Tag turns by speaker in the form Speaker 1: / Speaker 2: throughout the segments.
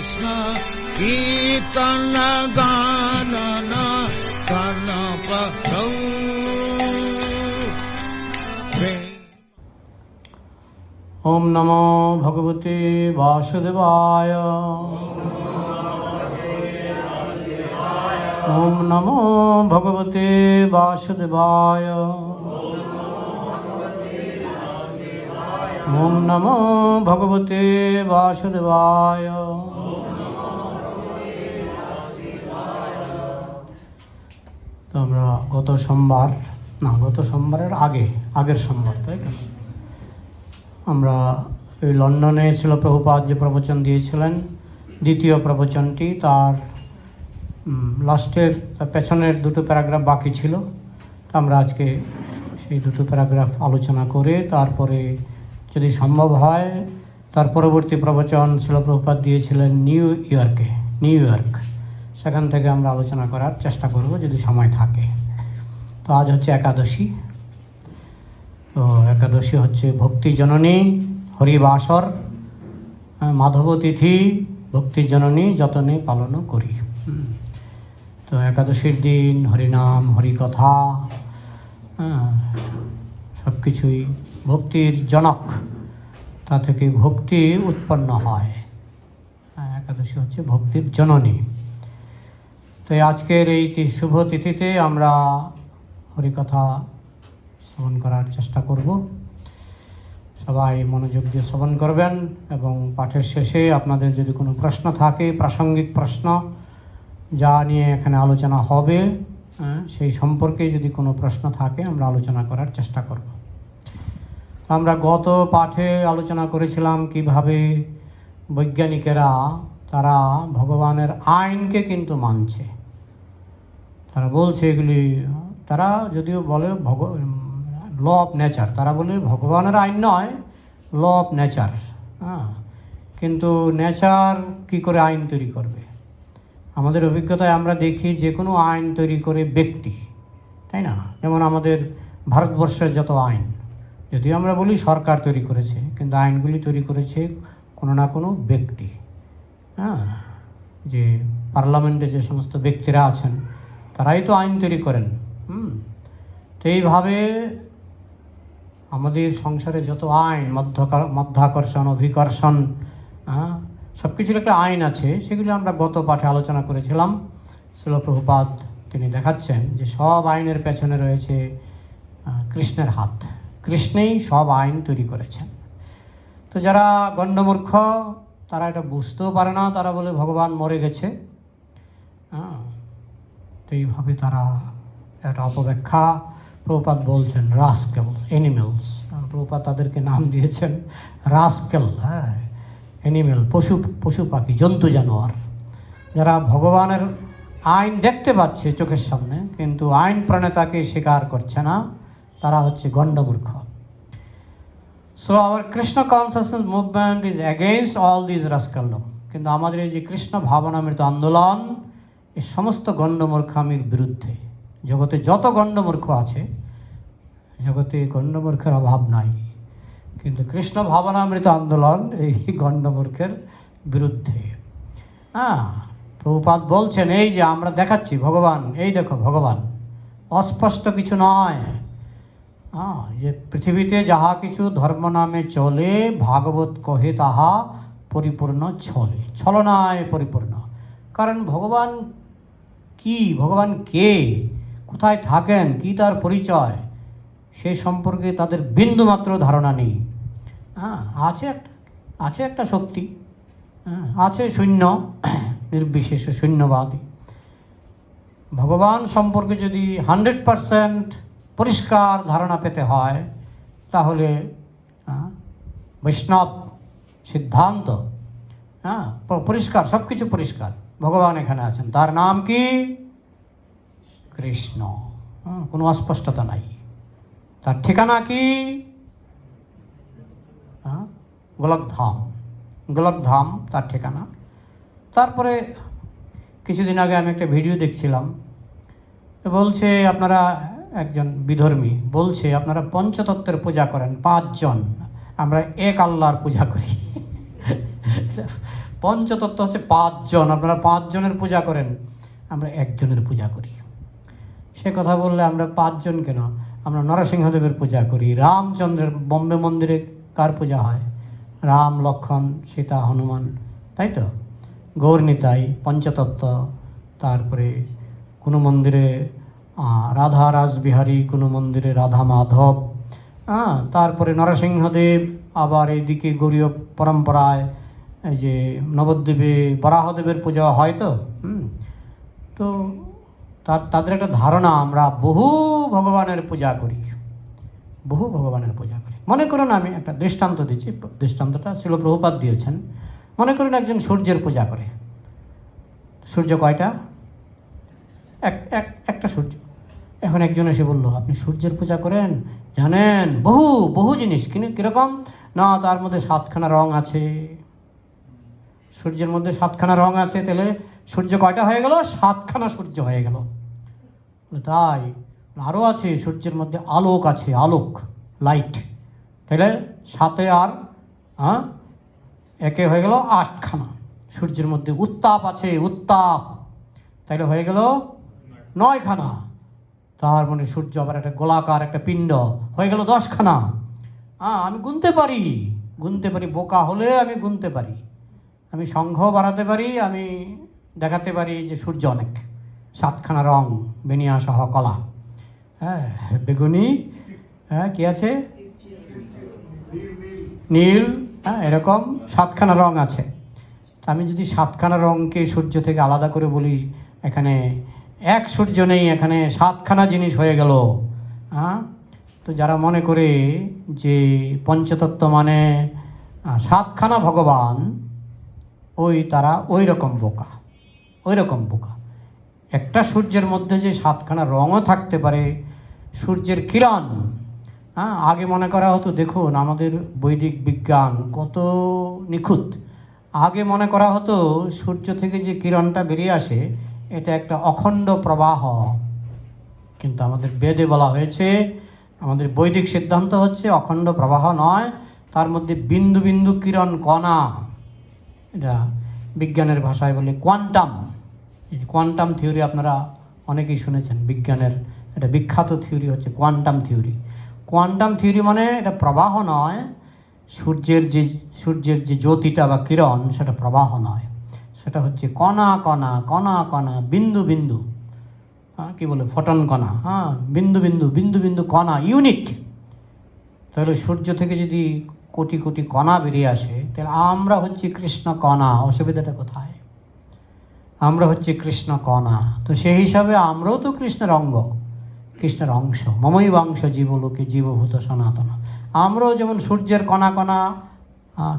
Speaker 1: কৃষ্ণ কীর্তন গান কর্ণ প্রভু।
Speaker 2: ওম নমো ভগবতে বাসুদেবায়। ওম নমো ভগবতে বাসুদেবায়। ওম নমো ভগবতে বাসুদেবায়। তো আমরা গত সোমবারের আগের সোমবার, তাই তো, আমরা এই লন্ডনে ছিল প্রভুপাদ যে প্রবচন দিয়েছিলেন, দ্বিতীয় প্রবচনটি, তার লাস্টের পেছনের দুটো প্যারাগ্রাফ বাকি ছিল। তা আমরা আজকে সেই দুটো প্যারাগ্রাফ আলোচনা করে তারপরে যদি সম্ভব হয় তার পরবর্তী প্রবচন ছিল প্রভুপাদ দিয়েছিলেন নিউ ইয়র্ক, সেখান থেকে আমরা আলোচনা করার চেষ্টা করব যদি সময় থাকে। তো আজ হচ্ছে একাদশী। তো একাদশী হচ্ছে ভক্তি জননী হরিবাসর মাধব তিথি, ভক্তি জননী যতনে পালন করি। তো একাদশীর দিন হরিনাম হরিকথা সব কিছুই ভক্তির জনক, তা থেকে ভক্তি উৎপন্ন হয়। একাদশী হচ্ছে ভক্তির জননী। তো আজকের এই শুভ তিথিতে আমরা হরিকথা শ্রবণ করার চেষ্টা করব। সবাই মনোযোগ দিয়ে শ্রবণ করবেন এবং পাঠের শেষে আপনাদের যদি কোনো প্রশ্ন থাকে, প্রাসঙ্গিক প্রশ্ন যা নিয়ে এখানে আলোচনা হবে, সেই সম্পর্কে যদি কোনো প্রশ্ন থাকে আমরা আলোচনা করার চেষ্টা করব। আমরা গত পাঠে আলোচনা করেছিলাম কিভাবে বৈজ্ঞানিকেরা তারা ভগবানের আইনকে কিন্তু মানছে। তারা বলছে এগুলি, তারা যদিও বলে ল অফ নেচার, তারা বলে ভগবানের আইন নয়, ল অফ নেচার। কিন্তু নেচার কি করে আইন তৈরি করবে? আমাদের অভিজ্ঞতায় আমরা দেখি যে কোনো আইন তৈরি করে ব্যক্তি, তাই না? যেমন আমাদের ভারতবর্ষের যত আইন, যদিও আমরা বলি সরকার তৈরি করেছে, কিন্তু আইনগুলি তৈরি করেছে কোনো না কোনো ব্যক্তি। যে পার্লামেন্টে যে সমস্ত ব্যক্তিরা আছেন তারাই তো আইন তৈরি করেন। তো এইভাবে আমাদের সংসারে যত আইন, মধ্যাকর্ষণ, অভিকর্ষণ, সব কিছুর একটা আইন আছে। সেগুলি আমরা গত পাঠে আলোচনা করেছিলাম। শ্রীল প্রভুপাদ তিনি দেখাচ্ছেন যে সব আইনের পেছনে রয়েছে কৃষ্ণের হাত। কৃষ্ণেই সব আইন তৈরি করেছেন। তো যারা গণ্ডমূর্খ তারা এটা বুঝতেও পারে না, তারা বলে ভগবান মরে গেছে। তো এইভাবে তারা একটা অপব্যাখ্যা, প্রভুপাদ বলছেন রাস্কেলস, অ্যানিমেলস। প্রভুপাদ তাদেরকে নাম দিয়েছেন রাস্কেল, অ্যানিমেল, পশু পাখি, জন্তু জানোয়ার, যারা ভগবানের আইন দেখতে পাচ্ছে চোখের সামনে কিন্তু আইন প্রণেতাকে স্বীকার করছে না, তারা হচ্ছে গণ্ডমূর্খ। So our Krishna consciousness movement is against all this rascaldom. কিন্তু আমাদের এই যে কৃষ্ণ ভাবনামৃত আন্দোলন এই সমস্ত গণ্ডমূর্খামির বিরুদ্ধে। জগতে যত গণ্ডমূর্খ আছে, জগতে গণ্ডমূর্খের অভাব নাই, কিন্তু কৃষ্ণ ভাবনামৃত আন্দোলন এই গণ্ডমূর্খের বিরুদ্ধে। প্রভুপাদ বলছেন এই যে আমরা দেখাচ্ছি ভগবান, এই দেখো ভগবান, অস্পষ্ট কিছু নয়। যে পৃথিবীতে যাহা কিছু ধর্ম নামে চলে, ভাগবত কহে তাহা পরিপূর্ণ ছলে, ছলনায় পরিপূর্ণ। কারণ ভগবান কি, ভগবান কে, কোথায় থাকেন, কি তার পরিচয়, সে সম্পর্কে তাদের বিন্দুমাত্র ধারণা নেই। আছে একটা শক্তি, আছে শূন্য, নির্বিশেষ শূন্যবাদী। ভগবান সম্পর্কে যদি 100% পরিষ্কার ধারণা পেতে হয় তাহলে বৈষ্ণব সিদ্ধান্ত, পরিষ্কার, সব কিছু পরিষ্কার। ভগবান এখানে আছেন, তার নাম কি? কৃষ্ণ। কোনো অস্পষ্টতা নাই। তার ঠিকানা কি? গোলকধাম তার ঠিকানা। তারপরে কিছুদিন আগে আমি একটা ভিডিও দেখছিলাম, বলছে আপনারা, একজন বিধর্মী বলছে আপনারা পঞ্চতত্ত্বের পূজা করেন 5 জন, আমরা এক আল্লাহর পূজা করি। পঞ্চতত্ত্ব হচ্ছে 5 জন, আপনারা 5 জনের পূজা করেন, আমরা একজনের পূজা করি। সে কথা বললে আমরা 5 জন কেন, আমরা নরসিংহদেবের পূজা করি। রামচন্দ্রের বম্বে মন্দিরে কার পূজা হয়? রাম, লক্ষ্মণ, সীতা, হনুমান, তাই তো? গৌরনীতাই, পঞ্চতত্ত্ব। তারপরে কোনো মন্দিরে রাধা রাসবিহারী, কোনো মন্দিরে রাধা মাধব, তারপরে নরসিংহদেব, আবার এইদিকে গৌরীয় পরম্পরায় এই যে নবদ্বীপে বরাহদেবের পূজা হয় তো। তো তাদের একটা ধারণা আমরা বহু ভগবানের পূজা করি, বহু ভগবানের পূজা করি। মনে করুন আমি একটা দৃষ্টান্ত দিচ্ছি, দৃষ্টান্তটা ছিল প্রভুপাদ দিয়েছেন। মনে করুন একজন সূর্যের পূজা করে। সূর্য কয়টা? একটা সূর্য। এখন একজন এসে বললো, আপনি সূর্যের পূজা করেন, জানেন বহু বহু জিনিস, কীরকম না, তার মধ্যে 7খানা রং আছে। সূর্যের মধ্যে 7খানা রং আছে, তাহলে সূর্য কয়টা হয়ে গেল? 7খানা সূর্য হয়ে গেল। তাই আরও আছে, সূর্যের মধ্যে আলোক আছে, আলোক, লাইট। তাহলে 7 আর 1 হয়ে গেল 8খানা। সূর্যের মধ্যে উত্তাপ আছে, উত্তাপ, তাইলে হয়ে গেল 9খানা। তার মানে সূর্য আবার একটা গোলাকার একটা পিণ্ড, হয়ে গেল 10খানা। আমি গুনতে পারি, বোকা হলে আমি গুনতে পারি, আমি সংঘ বাড়াতে পারি, আমি দেখাতে পারি যে সূর্য অনেক। 7খানা রং, বেনিয়া সহ কলা, বেগুনি, কি আছে, নীল, এরকম 7খানা রং আছে। তা আমি যদি 7খানা রংকে সূর্য থেকে আলাদা করে বলি, এখানে এক সূর্য নেই, এখানে 7খানা জিনিস হয়ে গেল। তো যারা মনে করে যে পঞ্চতত্ত্ব মানে 7খানা ভগবান, তারা ওই রকম বোকা। একটা সূর্যের মধ্যে যে 7খানা রঙও থাকতে পারে, সূর্যের কিরণ। আগে মনে করা হতো, দেখুন আমাদের বৈদিক বিজ্ঞান কত নিখুঁত। আগে মনে করা হতো সূর্য থেকে যে কিরণটা বেরিয়ে আসে, এটা একটা অখণ্ড প্রবাহ। কিন্তু আমাদের বেদে বলা হয়েছে, আমাদের বৈদিক সিদ্ধান্ত হচ্ছে অখণ্ড প্রবাহ নয়, তার মধ্যে বিন্দু বিন্দু কিরণ, কণা। এটা বিজ্ঞানের ভাষায় বলে কোয়ান্টাম। কোয়ান্টাম থিওরি আপনারা অনেকেই শুনেছেন, বিজ্ঞানের এটা বিখ্যাত থিওরি হচ্ছে কোয়ান্টাম থিওরি। কোয়ান্টাম থিওরি মানে এটা প্রবাহ নয়, সূর্যের যে জ্যোতিটা বা কিরণ, সেটা প্রবাহ নয়, সেটা হচ্ছে কণা কণা, কণা কণা, বিন্দু বিন্দু, কি বলে, ফটন কণা, বিন্দু বিন্দু, বিন্দু বিন্দু কণা, ইউনিট। তাহলে সূর্য থেকে যদি কোটি কোটি কণা বেরিয়ে আসে, তাহলে আমরা হচ্ছি কৃষ্ণ কণা। অসুবিধাটা কোথায়? আমরা হচ্ছি কৃষ্ণ কণা। তো সেই হিসাবে আমরাও তো কৃষ্ণের অঙ্গ, কৃষ্ণের অংশ। মমই বাংশ জীবলোকে জীবভূত সনাতন। আমরাও যেমন সূর্যের কণা কণা,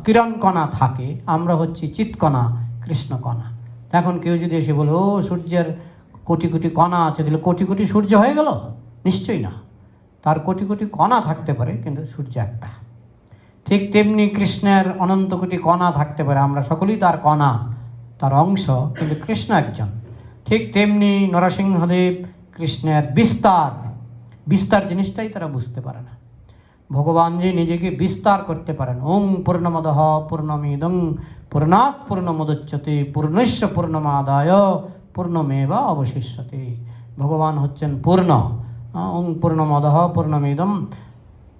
Speaker 2: কিরণ কণা থাকে, আমরা হচ্ছি চিৎকণা, কৃষ্ণ কণা। এখন কেউ যদি এসে বলে, ও সূর্যের কোটি কোটি কণা আছে, তাহলে কোটি কোটি সূর্য হয়ে গেল? নিশ্চয়ই না, তার কোটি কোটি কণা থাকতে পারে, কিন্তু সূর্য একটা। ঠিক তেমনি কৃষ্ণের অনন্ত কোটি কণা থাকতে পারে, আমরা সকলেই তার কণা, তার অংশ, কিন্তু কৃষ্ণ একজন। ঠিক তেমনি নরসিংহদেব কৃষ্ণের বিস্তার। বিস্তার জিনিসটাই তারা বুঝতে পারে না। ভগবান যে নিজেকে বিস্তার করতে পারেন। ওং পূর্ণমদঃ পূর্ণমিদং পূর্ণাৎ পূর্ণমুদচ্যতে পূর্ণস্য পূর্ণমাদায় পূর্ণমেবা অবশিষ্যতে। ভগবান হচ্ছেন পূর্ণ। ওং পূর্ণমদঃ পূর্ণমিদম,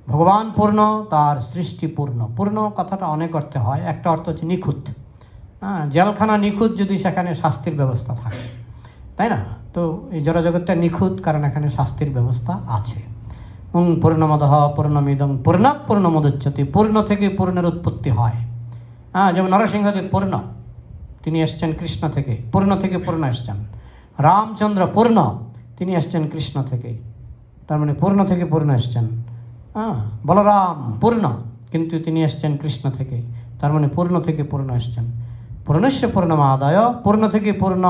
Speaker 2: ভগবান পূর্ণ, তার সৃষ্টি পূর্ণ। পূর্ণ কথাটা অনেক অর্থে হয়, একটা অর্থ হচ্ছে নিখুঁত। জেলখানা নিখুঁত যদি সেখানে শাস্তির ব্যবস্থা থাকে, তাই না? তো এই জড়জগৎটা নিখুঁত, কারণ এখানে শাস্তির ব্যবস্থা আছে। ওং পূর্ণমদঃ পূর্ণমিদং পূর্ণাৎ পূর্ণমুদচ্যতে, পূর্ণ থেকে পূর্ণের উৎপত্তি হয়। যেমন নরসিংহদেব পূর্ণ, তিনি এসছেন কৃষ্ণ থেকে, পূর্ণ থেকে পূর্ণ এসছেন। রামচন্দ্র পূর্ণ, তিনি এসছেন কৃষ্ণ থেকে, তার মানে পূর্ণ থেকে পূর্ণ এসছেন। বলরাম পূর্ণ, কিন্তু তিনি এসছেন কৃষ্ণ থেকে, তার মানে পূর্ণ থেকে পূর্ণ এসছেন। পূর্ণস্য পূর্ণমাদায়, পূর্ণ থেকে পূর্ণ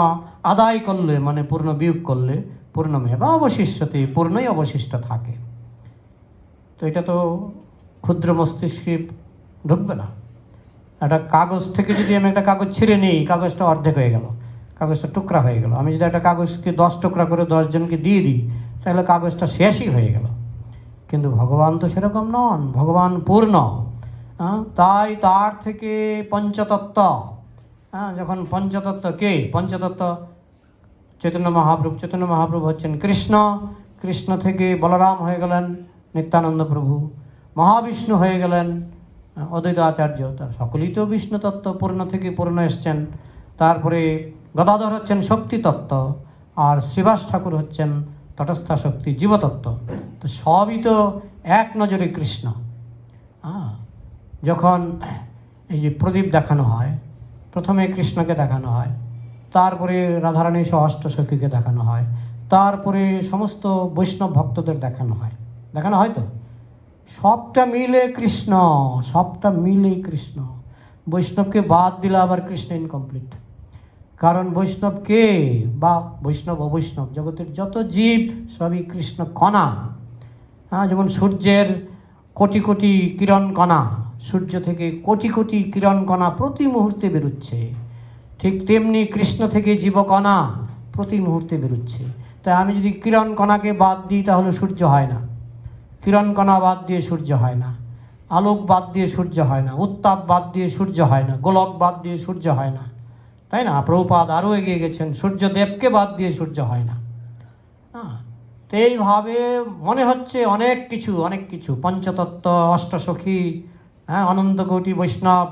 Speaker 2: আদায় করলে, মানে পূর্ণ বিয়োগ করলে পূর্ণমেবা অবশিষ্যতে, পূর্ণই অবশিষ্ট থাকে। তো এটা তো ক্ষুদ্র মস্তিষ্কে ঢুকবে না। একটা কাগজ থেকে যদি আমি একটা কাগজ ছিঁড়ে নিই, কাগজটা অর্ধেক হয়ে গেল, কাগজটা টুকরা হয়ে গেল। আমি যদি একটা কাগজকে 10 টুকরা করে 10 জনকে দিয়ে দিই, তাহলে কাগজটা শেষই হয়ে গেল। কিন্তু ভগবান তো সেরকম নন, ভগবান পূর্ণ। তাই তার থেকে পঞ্চতত্ত্ব, হ্যাঁ, যখন পঞ্চতত্ত্ব কে? পঞ্চতত্ত্ব চৈতন্য মহাপ্রভু হচ্ছেন কৃষ্ণ, কৃষ্ণ থেকে বলরাম হয়ে গেলেন নিত্যানন্দ প্রভু, মহাবিষ্ণু হয়ে গেলেন অদ্বৈত আচার্য, তার সকলেই তো বিষ্ণু তত্ত্ব, পূর্ণ থেকে পূর্ণ এসছেন। তারপরে গদাধর হচ্ছেন শক্তি তত্ত্ব, আর শ্রীবাস ঠাকুর হচ্ছেন তটস্থা শক্তি জীবতত্ত্ব। তো সবই তো এক নজরে কৃষ্ণ। যখন এই যে প্রদীপ দেখানো হয়, প্রথমে কৃষ্ণকে দেখানো হয়, তারপরে রাধারানী সহ অষ্টসখীকে দেখানো হয়, তারপরে সমস্ত বৈষ্ণব ভক্তদের দেখানো হয় তো, সবটা মিলে কৃষ্ণ, সবটা মিলে কৃষ্ণ। বৈষ্ণবকে বাদ দিলে আবার কৃষ্ণ ইনকমপ্লিট। কারণ বৈষ্ণব কে বা বৈষ্ণব অবৈষ্ণব জগতের যত জীব সবই কৃষ্ণ কণা। যেমন সূর্যের কোটি কোটি কিরণ কণা, সূর্য থেকে কোটি কোটি কিরণ কণা প্রতি মুহূর্তে বেরোচ্ছে, ঠিক তেমনি কৃষ্ণ থেকে জীবকণা প্রতি মুহূর্তে বেরোচ্ছে। তাই আমি যদি কিরণ কণাকে বাদ দিই তাহলে সূর্য হয় না, কিরণ কণা বাদ দিয়ে সূর্য হয় না, আলোক বাদ দিয়ে সূর্য হয় না, উত্তাপ বাদ দিয়ে সূর্য হয় না, গোলক বাদ দিয়ে সূর্য হয় না, তাই না? প্রভুপাদ আরও এগিয়ে গেছেন, সূর্যদেবকে বাদ দিয়ে সূর্য হয় না। তো এইভাবে মনে হচ্ছে অনেক কিছু পঞ্চতত্ত্ব, অষ্টসখী, অনন্ত কোটি বৈষ্ণব,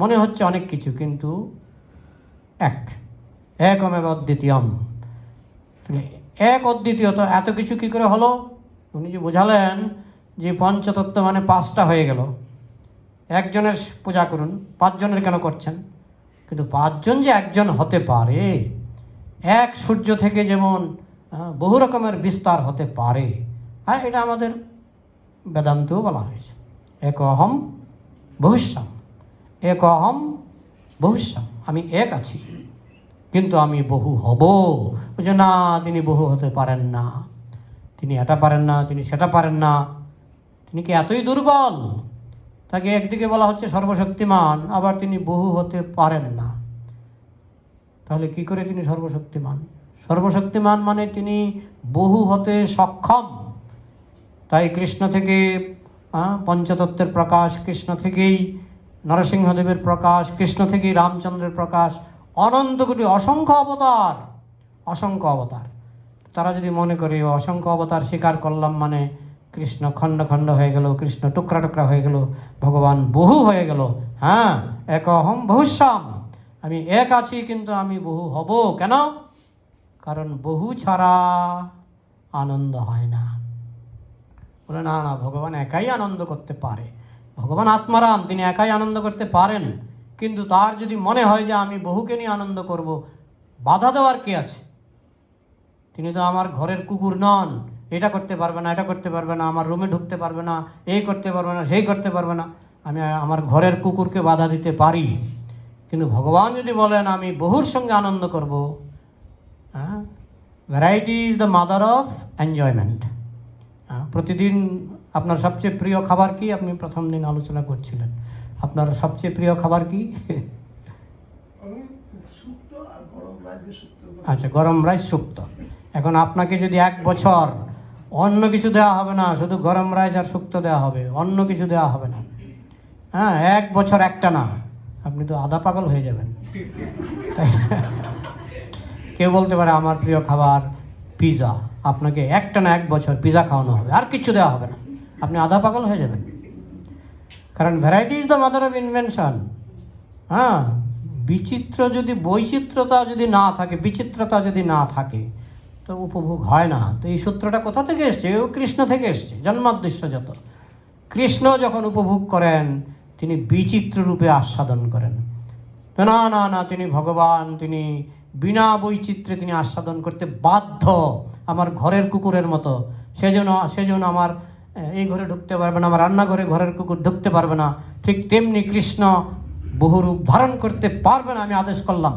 Speaker 2: মনে হচ্ছে অনেক কিছু, কিন্তু একমেব অদ্বিতীয়ম। এক অদ্বিতীয়। তো এত কিছু কি করে হলো? উনি যে বোঝালেন যে পঞ্চতত্ত্ব মানে 5টা হয়ে গেল, একজনের পূজা করুন, 5 জনের কেন করছেন? কিন্তু 5 জন যে একজন হতে পারে, এক সূর্য থেকে যেমন বহু রকমের বিস্তার হতে পারে, এটা আমাদের বেদান্তেও বলা হয়েছে। একহম বহুশ্যাম, একহম বহুশ্যাম, আমি এক আছি কিন্তু আমি বহু হব। বুঝে না, তিনি বহু হতে পারেন না, তিনি এটা পারেন না, তিনি সেটা পারেন না, তিনি কি এতই দুর্বল? তাকে একদিকে বলা হচ্ছে সর্বশক্তিমান, আবার তিনি বহু হতে পারেন না। তাহলে কি করে তিনি সর্বশক্তিমান? সর্বশক্তিমান মানে তিনি বহু হতে সক্ষম। তাই কৃষ্ণ থেকে পঞ্চতত্ত্বের প্রকাশ, কৃষ্ণ থেকেই নরসিংহদেবের প্রকাশ, কৃষ্ণ থেকেই রামচন্দ্রের প্রকাশ, অনন্ত কোটি অসংখ্য অবতার। তারা যদি মনে করে অসংখ্য অবতার স্বীকার করলাম মানে কৃষ্ণ খণ্ড খণ্ড হয়ে গেল, কৃষ্ণ টুকরা টুকরা হয়ে গেল, ভগবান বহু হয়ে গেল। একহম বহুশ্যাম, আমি এক আছি কিন্তু আমি বহু হব। কেন? কারণ বহু ছাড়া আনন্দ হয় না। বলে না, ভগবান একাই আনন্দ করতে পারে, ভগবান আত্মারাম, তিনি একাই আনন্দ করতে পারেন। কিন্তু তার যদি মনে হয় যে আমি বহুকে নিয়ে আনন্দ করব, বাধা দেওয়ার কে আছে? তিনি তো আমার ঘরের কুকুর নন, এটা করতে পারবে না, এটা করতে পারবে না, আমার রুমে ঢুকতে পারবে না, এই করতে পারবে না, সেই করতে পারবে না। আমি আমার ঘরের কুকুরকে বাধা দিতে পারি, কিন্তু ভগবান যদি বলেন আমি বহুর সঙ্গে আনন্দ করব, variety is the mother of enjoyment. প্রতিদিন আপনার সবচেয়ে প্রিয় খাবার কি? আপনি প্রথম দিন আলোচনা করছিলেন, আপনার সবচেয়ে প্রিয় খাবার কি? আচ্ছা, গরম রাইস শুক্তো। এখন আপনাকে যদি 1 বছর অন্য কিছু দেওয়া হবে না, শুধু গরম রাইস আর শুক্তো দেওয়া হবে, অন্য কিছু দেওয়া হবে না, 1 বছর একটা না, আপনি তো আধা পাগল হয়ে যাবেন। তাই কেউ বলতে পারে আমার প্রিয় খাবার পিৎজা, আপনাকে একটা না 1 বছর পিৎজা খাওয়ানো হবে, আর কিছু দেওয়া হবে না, আপনি আধা পাগল হয়ে যাবেন। কারণ variety is the mother of invention. বৈচিত্রতা যদি না থাকে, বিচিত্রতা যদি না থাকে, তো উপভোগ হয় না। তো এই সূত্রটা কোথা থেকে এসছে? কৃষ্ণ থেকে এসছে, জন্মাদৃশ্য যত। কৃষ্ণ যখন উপভোগ করেন তিনি বিচিত্র রূপে আস্বাদন করেন। তো না, তিনি ভগবান, তিনি বিনা বৈচিত্র্যে তিনি আস্বাদন করতে বাধ্য, আমার ঘরের কুকুরের মতো। সেজন্য আমার এই ঘরে ঢুকতে পারবে না, আমার রান্নাঘরে ঘরের কুকুর ঢুকতে পারবে না। ঠিক তেমনি কৃষ্ণ বহুরূপ ধারণ করতে পারবে না। আমি আদেশ করলাম,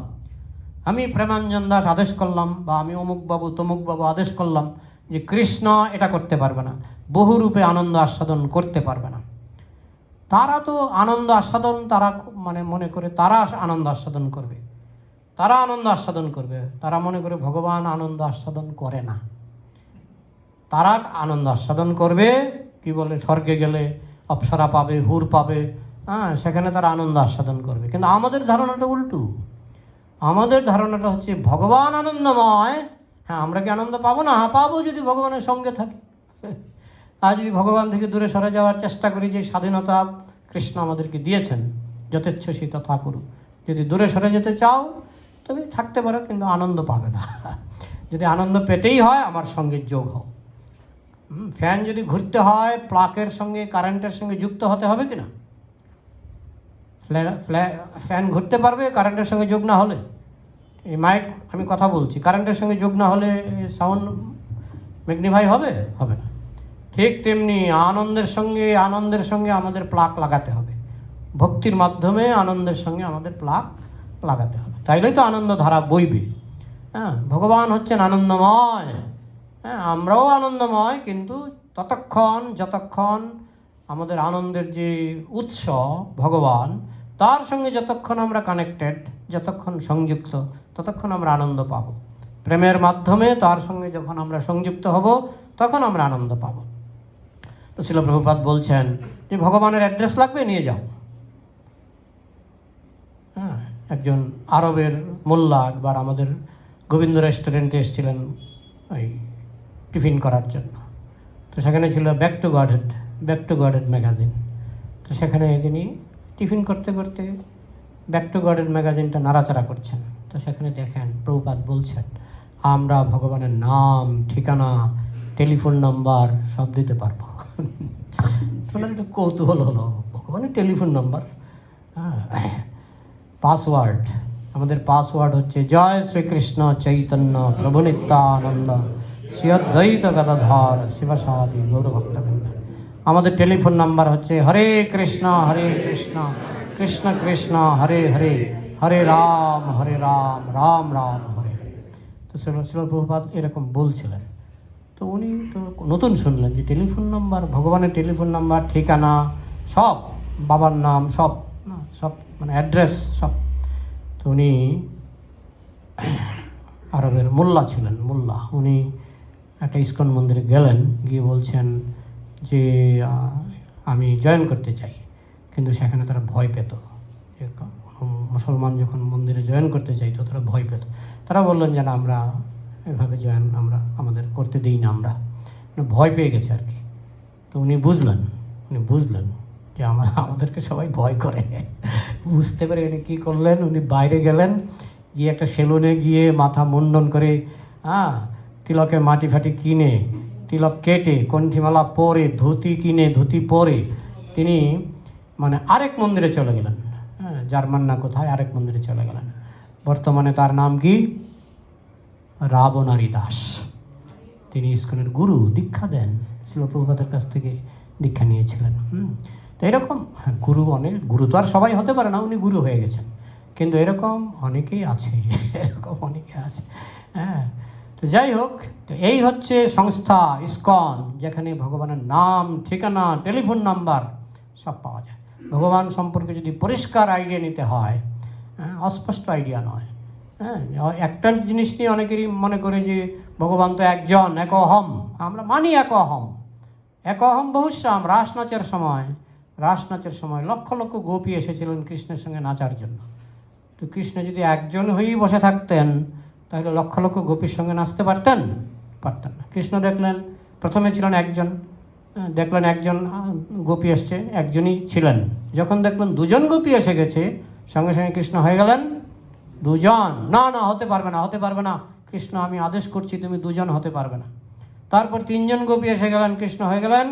Speaker 2: আমি প্রেমাঞ্জন দাস আদেশ করলাম, বা আমি অমুক বাবু তমুক বাবু আদেশ করলাম যে কৃষ্ণ এটা করতে পারবে না, বহুরূপে আনন্দ আস্বাদন করতে পারবে না। তারা তো আনন্দ আস্বাদন, তারা মনে করে তারা আনন্দ আস্বাদন করবে, তারা মনে করে ভগবান আনন্দ আস্বাদন করে না। তারা আনন্দ আস্বাদন করবে কি বলে, স্বর্গে গেলে অপ্সরা পাবে, হুর পাবে, সেখানে তারা আনন্দ আস্বাদন করবে। কিন্তু আমাদের ধারণাটা উল্টো। আমাদের ধারণাটা হচ্ছে ভগবান আনন্দময়, হ্যাঁ আমরা কি আনন্দ পাবো না? হ্যাঁ পাবো, যদি ভগবানের সঙ্গে থাকি। আর যদি ভগবান থেকে দূরে সরে যাওয়ার চেষ্টা করি, যে স্বাধীনতা কৃষ্ণ আমাদেরকে দিয়েছেন, যথেচ্ছ সী তথা করু, যদি দূরে সরে যেতে চাও তবে থাকতে পারো, কিন্তু আনন্দ পাবে না। যদি আনন্দ পেতেই হয় আমার সঙ্গে যোগ হও। ফ্যান যদি ঘুরতে হয় প্লাকের সঙ্গে, কারেন্টের সঙ্গে যুক্ত হতে হবে কি না? ফ্যান ঘুরতে পারবে কারেন্টের সঙ্গে যোগ না হলে? এই মাইক আমি কথা বলছি, কারেন্টের সঙ্গে যোগ না হলে সাউন্ড ম্যাগনিফাই হবে? হবে না। ঠিক তেমনি আনন্দের সঙ্গে আমাদের প্লাক লাগাতে হবে। ভক্তির মাধ্যমে আনন্দের সঙ্গে আমাদের প্লাক লাগাতে হবে, তাইলেই তো আনন্দ ধারা বইবে। হ্যাঁ, ভগবান হচ্ছেন আনন্দময়, হ্যাঁ আমরাও আনন্দময়, কিন্তু যতক্ষণ আমাদের আনন্দের যে উৎস ভগবান, তার সঙ্গে যতক্ষণ আমরা কানেক্টেড, যতক্ষণ সংযুক্ত, ততক্ষণ আমরা আনন্দ পাব। প্রেমের মাধ্যমে তার সঙ্গে যখন আমরা সংযুক্ত হব, তখন আমরা আনন্দ পাব। তো শ্রীল প্রভুপাদ বলছেন যে ভগবানের অ্যাড্রেস লাগবে, নিয়ে যাও। হ্যাঁ, একজন আরবের মোল্লা একবার আমাদের গোবিন্দ রেস্টুরেন্টে এসেছিলেন ওই টিফিন করার জন্য। তো সেখানে ছিল ব্যাক টু গডহেড ম্যাগাজিন। তো সেখানে তিনি টিফিন করতে করতে ব্যাক টু গডহেড ম্যাগাজিনটা নাড়াচাড়া করছেন। তো সেখানে দেখেন প্রভুপাদ বলছেন, আমরা ভগবানের নাম, ঠিকানা, টেলিফোন নাম্বার সব দিতে পারবো। শোনার একটা কৌতূহল হলো, ভগবানের টেলিফোন নাম্বার, পাসওয়ার্ড, আমাদের পাসওয়ার্ড হচ্ছে জয় শ্রীকৃষ্ণ চৈতন্য প্রভু নিত্যানন্দ শ্রী অদ্বৈত গদাধর শিবসাদি গৌরভক্তবৃন্দ। আমাদের টেলিফোন নাম্বার হচ্ছে হরে কৃষ্ণ কৃষ্ণ কৃষ্ণ হরে হরে, হরে রাম রাম রাম হরে হরে। তো শ্রীল প্রভুপাদ এরকম বলছিলেন। তো উনি তো নতুন শুনলেন যে টেলিফোন নাম্বার, ভগবানের টেলিফোন নাম্বার, ঠিকানা সব, বাবার নাম সব, সব মানে অ্যাড্রেস সব। তো উনি আরবের মোল্লা ছিলেন, উনি একটা ইস্কন মন্দিরে গেলেন, গিয়ে বলছেন যে আমি জয়েন করতে চাই। কিন্তু সেখানে তারা ভয় পেত, যে মুসলমান যখন মন্দিরে জয়েন করতে চাইতো তারা ভয় পেত। তারা বললেন যে না, আমরা এভাবে জয়েন আমাদের করতে দিই না, আমরা ভয় পেয়ে গেছে আর কি। তো উনি বুঝলেন যে আমাদেরকে সবাই ভয় করে। বুঝতে পেরে উনি কী করলেন, উনি বাইরে গেলেন, গিয়ে একটা সেলুনে গিয়ে মাথা মুন্ডন করে, তিলকের মাটি ফাটি কিনে, তিলক কেটে, কণ্ঠিমালা পরে, ধুতি পরে তিনি মানে আরেক মন্দিরে চলে গেলেন। জার্মান না কোথায় আরেক মন্দিরে চলে গেলেন। বর্তমানে তার নাম কি? রাবণারী দাস। তিনি ইস্কনের গুরু, দীক্ষা দেন, শ্রীল প্রভুপাদের কাছ থেকে দীক্ষা নিয়েছিলেন। তো এরকম গুরু তো আর সবাই হতে পারে না, উনি গুরু হয়ে গেছেন, কিন্তু এরকম অনেকেই আছে। হ্যাঁ, তো যাই হোক, তো এই হচ্ছে সংস্থা ইস্কন, যেখানে ভগবানের নাম, ঠিকানা, টেলিফোন নাম্বার সব পাওয়া যায়। ভগবান সম্পর্কে যদি পরিষ্কার আইডিয়া নিতে হয়, অস্পষ্ট আইডিয়া নয়। একটা জিনিস নিয়ে অনেকেরই মনে করে যে ভগবান তো একজন, এক অহম। আমরা মানি এক অহম বহুশ্যাম। রাসনাচের সময় লক্ষ লক্ষ গোপী এসেছিলেন কৃষ্ণের সঙ্গে নাচার জন্য। তো কৃষ্ণ যদি একজন হয়েই বসে থাকতেন, তাহলে লক্ষ লক্ষ গোপীর সঙ্গে নাচতে পারতেন না। কৃষ্ণ দেখলেন প্রথমে ছিলেন একজন, দেখলেন একজন গোপী এসছে, একজনই ছিলেন। যখন দেখলেন দুজন গোপী এসে গেছে, সঙ্গে সঙ্গে কৃষ্ণ হয়ে গেলেন দুজন। না হতে পারবে না কৃষ্ণ, আমি আদেশ করছি, তুমি দুজন হতে পারবে না। তারপর তিনজন গোপী এসে গেলেন, কৃষ্ণ হয়ে গেলেন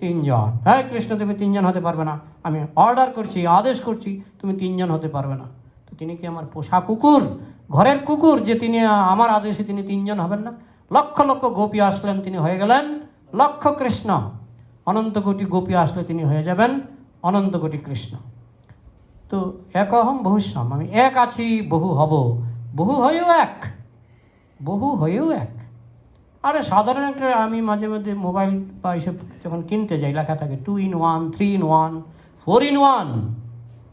Speaker 2: তিনজন। হ্যাঁ কৃষ্ণ, তুমি তিনজন হতে পারবে না, আমি অর্ডার করছি, আদেশ করছি, তুমি তিনজন হতে পারবে না। তো তিনি কি আমার পোষা কুকুর, ঘরের কুকুর, যে তিনি আমার আদেশে তিনি তিনজন হবেন না? লক্ষ লক্ষ গোপী আসলেন, তিনি হয়ে গেলেন লক্ষ কৃষ্ণ। অনন্ত কোটি গোপী আসলে তিনি হয়ে যাবেন অনন্ত কোটি কৃষ্ণ। তো এক অহম বহুশ্যাম, আমি এক আছি, বহু হব, বহু হয়েও এক। আরে সাধারণ একটা, আমি মাঝে মাঝে মোবাইল বা এইসব যখন কিনতে যাই, লেখা থাকে 2 in 1, 3 in 1, 4 in 1।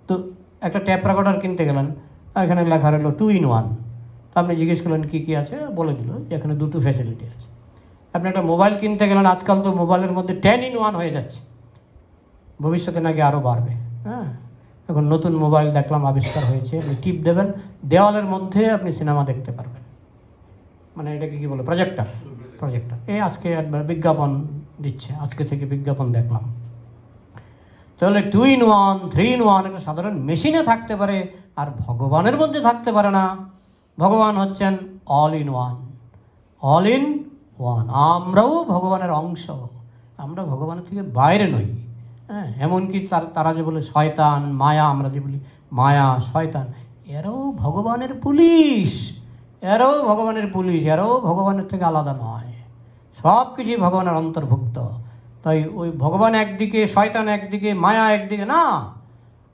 Speaker 2: তো একটা ট্যাপ রেকর্ডার কিনতে গেলেন, এখানে লেখা রইল 2 in 1। তো আপনি জিজ্ঞেস করলেন কী আছে, বলে দিল যে এখানে দুটো ফ্যাসিলিটি আছে। আপনি একটা মোবাইল কিনতে গেলেন, আজকাল তো মোবাইলের মধ্যে 10 in 1 হয়ে যাচ্ছে, ভবিষ্যতে নাকি আরও বাড়বে। এখন নতুন মোবাইল দেখলাম আবিষ্কার হয়েছে, আপনি টিপ দেবেন, দেওয়ালের মধ্যে আপনি সিনেমা দেখতে পারবেন। মানে এটাকে কি বলে, প্রজেক্টর। এই আজকে একবার বিজ্ঞাপন দিচ্ছে, আজকে থেকে বিজ্ঞাপন দেখলাম। তাহলে 2 in 1, 3 in 1 একটা সাধারণ মেশিনে থাকতে পারে, আর ভগবানের মধ্যে থাকতে পারে না। ভগবান হচ্ছেন অল ইন ওয়ান। আমরাও ভগবানের অংশ, আমরা ভগবানের থেকে বাইরে নই। হ্যাঁ, এমনকি তারা যে বলে শয়তান, মায়া, আমরা যে বলি মায়া, শয়তান, এরাও ভগবানের পুলিশ, এরাও ভগবানের থেকে আলাদা নয়। সব কিছুই ভগবানের অন্তর্ভুক্ত। তাই ওই ভগবান একদিকে, শয়তান একদিকে, মায়া একদিকে না।